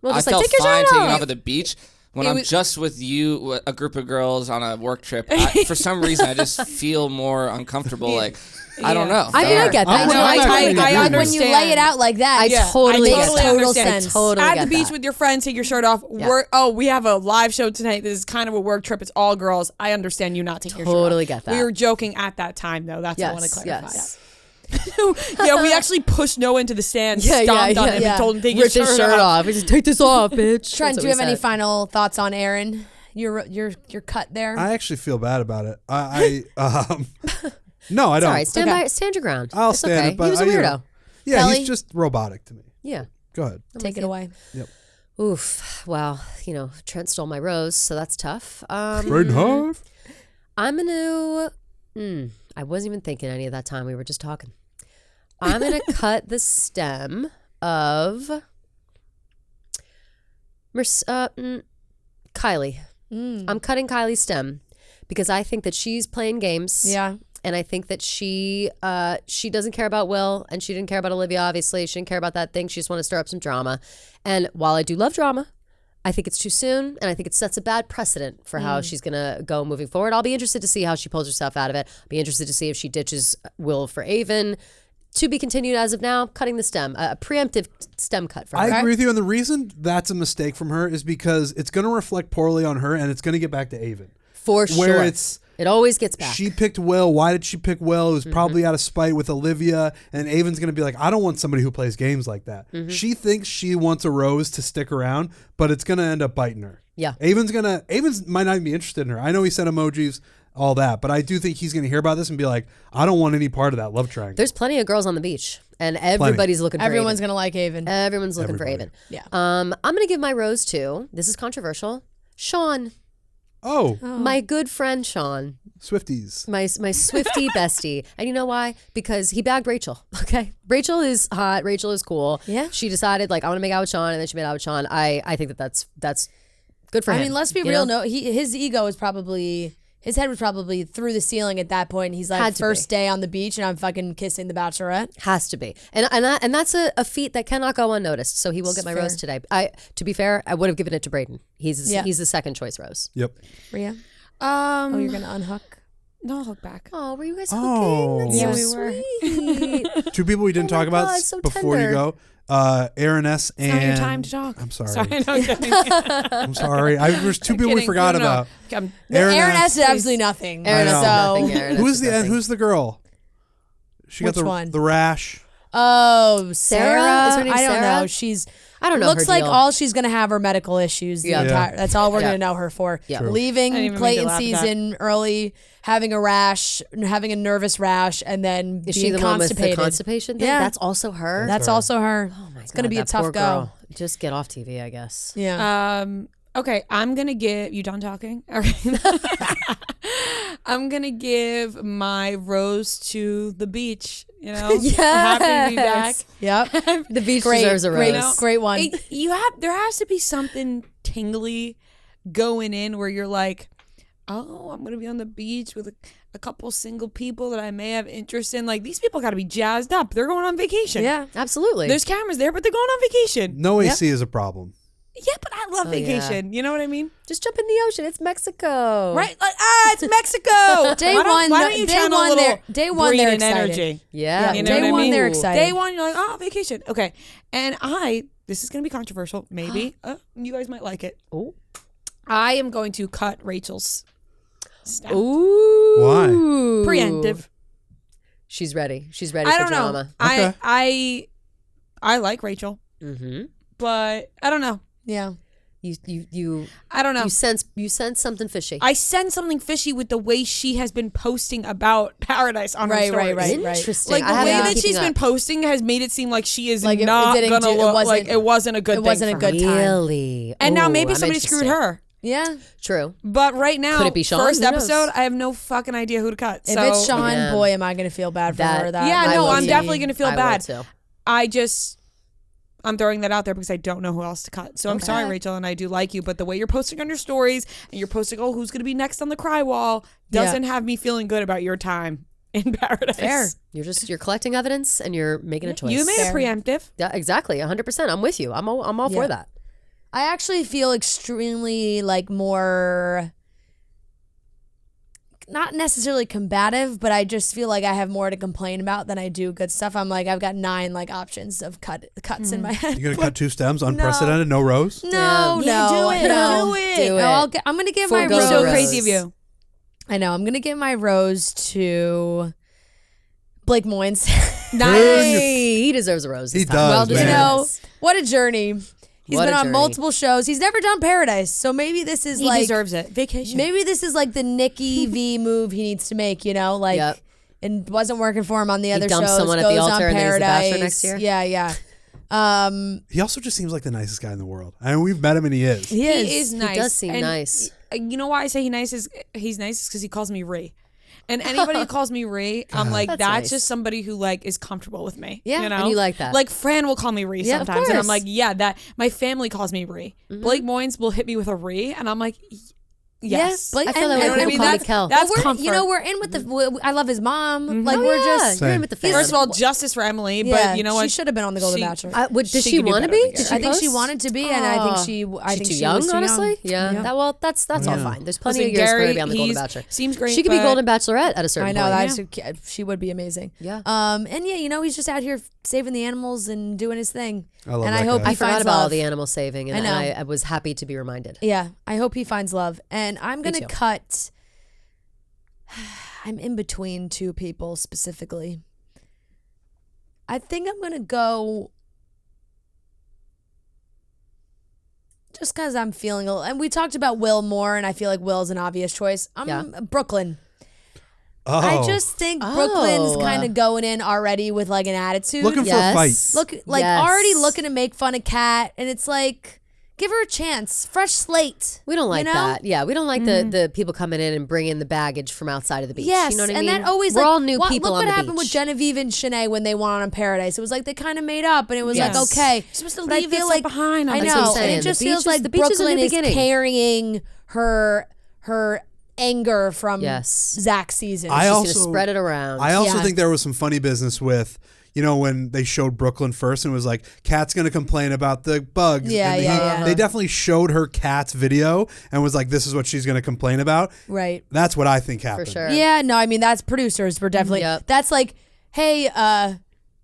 Well, I just felt take your fine shirt taking off. off at the beach. When I'm just with you, a group of girls on a work trip, for some reason I just feel more uncomfortable. Like, I don't know. I mean, I get that. Like when you lay it out like that, I totally makes get that. total understand. sense. Totally At get the beach that. with your friends, take your shirt off. We have a live show tonight. This is kind of a work trip. It's all girls. I understand you not taking your shirt off. Totally get that. We were joking at that time, though. That's what I want to clarify. Yes. Yeah, we actually pushed Noah into the sand, stomped on him, and told him to take Ripped his his shirt off. He said, take this off, bitch. Trent, do you have any final thoughts on Aaron? Your cut there. I actually feel bad about it. No, I don't. All right, stand your ground. I'll It's stand okay. it. But He was a weirdo. Yeah, Kelly? he's just robotic to me. Yeah. Go ahead. Take it away. Yep. Oof. Well, Trent stole my rose, so that's tough. Reinhardt. I'm gonna. I wasn't even thinking any of that time. We were just talking. I'm gonna cut the stem of Kylie. I'm cutting Kylie's stem because I think that she's playing games. Yeah. And I think that she doesn't care about Will, and she didn't care about Olivia, obviously. She didn't care about that thing. She just wanted to stir up some drama. And while I do love drama, I think it's too soon, and I think it sets a bad precedent for how she's going to go moving forward. I'll be interested to see how she pulls herself out of it. I'll be interested to see if she ditches Will for Avon. To be continued as of now, cutting the stem. A preemptive stem cut for her. I agree with you. And the reason that's a mistake from her is because it's going to reflect poorly on her, and it's going to get back to Avon. For sure. Where it always gets back. She picked Will. Why did she pick Will? It was probably out of spite with Olivia. And Avon's going to be like, I don't want somebody who plays games like that. She thinks she wants a rose to stick around, but it's going to end up biting her. Yeah. Avon's might not be interested in her. I know he sent emojis, all that, but I do think he's going to hear about this and be like, I don't want any part of that love triangle. There's plenty of girls on the beach, and everybody's looking for Everyone's Avon. gonna like Avon. Everyone's looking for Avon. Yeah. I'm going to give my rose to, this is controversial, Sean. Oh, My good friend Sean. Swifties. My Swiftie bestie. And you know why? Because he bagged Rachel. Okay. Rachel is hot. Rachel is cool. Yeah. She decided, like, I want to make out with Sean, and then she made out with Sean. I think that's good for him. I mean, let's be real. No, his ego is probably, his head was probably through the ceiling at that point. He's like, first day on the beach, and I'm fucking kissing the Bachelorette. Has to be, and that's a feat that cannot go unnoticed. So he will get my rose today. To be fair, I would have given it to Braden. He's the second choice rose. Yep. Rhea? Oh, you're gonna unhook? No, I'll hook back. Oh, were you guys hooking? Oh. That's Yeah, so we were. sweet. Two people we didn't talk about so before tender. you go. Aaron S. and... It's not your time to talk. I'm sorry. Sorry, no, I'm kidding. I'm sorry. There's two people we Kidding. forgot No, no. about. I'm- Aaron S. did absolutely nothing. Aaron I S. know. did nothing. Aaron S. Who's did the nothing. who's the girl? She Which got one? the rash. Oh, Sarah? Is her name I don't Sarah? know. She's I don't know. looks her like deal. all she's gonna have are medical issues. The Yeah. entire, that's all we're Yeah. gonna know her for. Yeah. True. Leaving I didn't even mean to Clayton laugh at that. season early, having a rash, having a nervous rash, and then Is being she the one with the constipated. constipation thing? Yeah. That's also her. That's also her. Oh my It's gonna God, be a that tough poor go. girl. Just get off TV, I guess. Yeah. Okay, I'm gonna give you done talking. All right. I'm gonna give my rose to the beach. You know, happy to be back. Yep. The beach Great, deserves a great, rose. great one. There has to be something tingly going in where you're like, oh, I'm gonna be on the beach with a couple single people that I may have interest in. Like, these people got to be jazzed up. They're going on vacation. Yeah. Absolutely. There's cameras there, but they're going on vacation. No AC is a problem. Yeah, but I love vacation. You know what I mean? Just jump in the ocean. It's Mexico. Right? Like, it's Mexico. Day Why one, don't you day channel one, a little day one, they're Braden excited. energy? Yeah. You know Day what I one, mean? they're excited. Day one, you're like, oh, vacation. Okay. And this is going to be controversial, maybe. You guys might like it. Oh. I am going to cut Rachel's stem. Ooh. Why? Preemptive. She's ready. She's ready I for don't know. drama. Okay. I like Rachel, but I don't know. Yeah. You I don't know. you sense something fishy. I sense something fishy with the way she has been posting about Paradise on her stories. Right. Interesting. Like, the I way haven't that been she's keeping been up. posting has made it seem like she is Like, it not didn't gonna do- it look wasn't- like it wasn't a good it wasn't thing a for her. good time. Really? And now Ooh, maybe I'm somebody screwed interested. her. Yeah. True. But right now, Could it be Sean? first Who knows? episode, I have no fucking idea who to cut. If So, it's Sean, Yeah. boy, am I gonna feel bad for her. That- That Yeah, I no, will I'm too. definitely gonna feel I will bad. too. I just, I'm throwing that out there because I don't know who else to cut. So I'm sorry, Rachel, and I do like you, but the way you're posting on your stories and you're posting, oh, who's going to be next on the cry wall, doesn't have me feeling good about your time in paradise. Fair. You're collecting evidence and you're making a choice. You made a preemptive. Yeah, exactly. 100%. I'm with you. I'm all for that. I actually feel extremely like more, not necessarily combative, but I just feel like I have more to complain about than I do good stuff. I'm like, I've got 9 like options of cuts in my head. You're gonna cut 2 stems, unprecedented, no rose. No, do it. no, Do it. do it. I'm gonna give my Forgo rose. So rose. crazy of you. I know. I'm gonna give my rose to Blake Moynes. Hey, he deserves a rose. He this time. does, Well man. You deserved. know, what a journey. He's What been a on journey. multiple shows. He's never done Paradise, so maybe this is He like deserves it. Vacation. maybe this is like the Nikki V move he needs to make. You know, like Yep. and wasn't working for him on the other dumps shows. someone at goes the altar on and then he's the Paradise. Bachelor next year? Yeah. He also just seems like the nicest guy in the world. I mean, we've met him and he is. He is. nice. He does seem And nice. You know why I say he's nice because he calls me Ree. And anybody who calls me Ree, I'm like, that's nice. just somebody who like is comfortable with me. Yeah, you know? and you like that. Like Fran will call me Ree Yeah, of sometimes, and I'm course. like, yeah, that my family calls me Ree. Blake Moynes will hit me with a Ree, and I'm like, yes. Blake- I feel that and- way. and- People call me Kel. That's we're, comfort. you know, we're in with the. I love his mom. Like Oh, we're yeah. just. You're in with the family. First of all, justice for Emily, Yeah, but you know what? she should have been on the Golden She- Bachelor. Does She she can do want to better, be? I guess. Did she I think she post? wanted to be, and I think she. I She's think too she young, was too honestly. young. Yeah. That's all fine. There's plenty Listen, of years for her Gary, to be on the Golden he's- Bachelor. seems great, She could be but- Golden Bachelorette at a certain I know point. that's she would be amazing. Yeah. And yeah, you know, he's just out here saving the animals and doing his thing. I love and that I hope guy. he I forgot finds about all love. the animal saving, and I know. I was happy to be reminded. Yeah, I hope he finds love. And I'm gonna too. cut. I'm in between 2 people specifically. I think I'm gonna go. Just because I'm feeling and we talked about Will more, and I feel like Will's an obvious choice. Brooklyn. Oh, I just think Brooklyn's kind of going in already with like an attitude. looking for a fight. Look, like Yes. already looking to make fun of Kat, and it's like, give her a chance, fresh slate. We don't like you know? that. Yeah, we don't like the people coming in and bringing the baggage from outside of the beach. Yes, you know what I and mean? that always We're like, all new people Look on what the happened with beach. Genevieve and Shanae when they went on Paradise. It was like they kind of made up, and it was Yes. like okay. You're supposed to But I leave feel this like behind. I That's know, what I'm and saying. it just The feels beach is- like the beach is in the Brooklyn is beginning. carrying her anger from Yes. Zach's season. I She's also gonna spread it around. I also Yeah. think there was some funny business with, you know, when they showed Brooklyn first and it was like, Kat's going to complain about the bugs. Yeah, and yeah. They definitely showed her Kat's video and was like, this is what she's going to complain about. right. That's what I think happened. for sure. Yeah, no, I mean that's producers were definitely Yep. that's like, hey,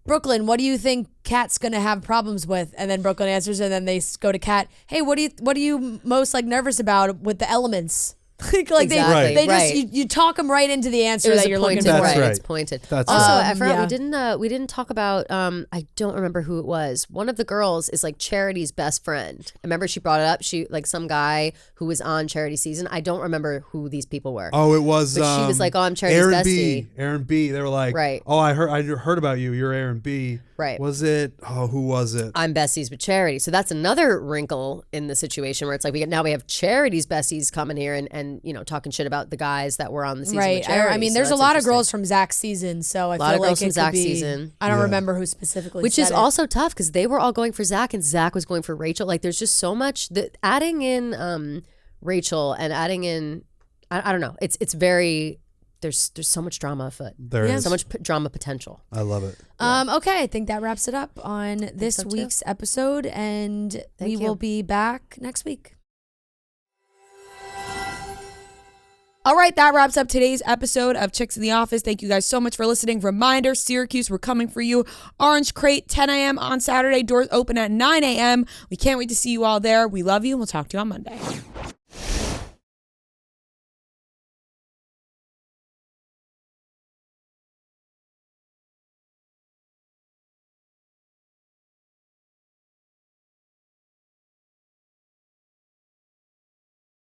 Brooklyn, what do you think Kat's gonna have problems with? And then Brooklyn answers, and then they go to Kat, hey, what are you most like nervous about with the elements? like Exactly, they just right. you talk them right into the answer It was that you're looking pointed, for. That's right? right. It's pointed. That's also, right. I forgot yeah. we didn't talk about. I don't remember who it was. One of the girls is like Charity's best friend. I remember she brought it up. She like some guy who was on Charity season. I don't remember who these people were. Oh, it was. But she was like, "Oh, I'm Charity's Aaron bestie." B. Aaron B. They were like, Right. Oh, I heard about you. You're Aaron B. Right. Was it? Oh, who was it? I'm besties with Charity. So that's another wrinkle in the situation where it's like now we have Charity's besties coming here and you know talking shit about the guys that were on the season Right. with Charity. I mean, So there's a that's lot of interesting. girls from Zach's season, so I Lot feel of like girls it from could Zach's be. season. I don't Yeah. remember who specifically. Which said is it. also tough because they were all going for Zach and Zach was going for Rachel. Like there's just so much that adding in Rachel and adding in I don't know. It's very there's so much drama afoot. There is. So much drama potential. I love it. Okay, I think that wraps it up on this so, too. week's episode, and we you. will be back next week. All right, that wraps up today's episode of Chicks in the Office. Thank you guys so much for listening. Reminder, Syracuse, we're coming for you. Orange Crate, 10 a.m. on Saturday. Doors open at 9 a.m. We can't wait to see you all there. We love you, and we'll talk to you on Monday.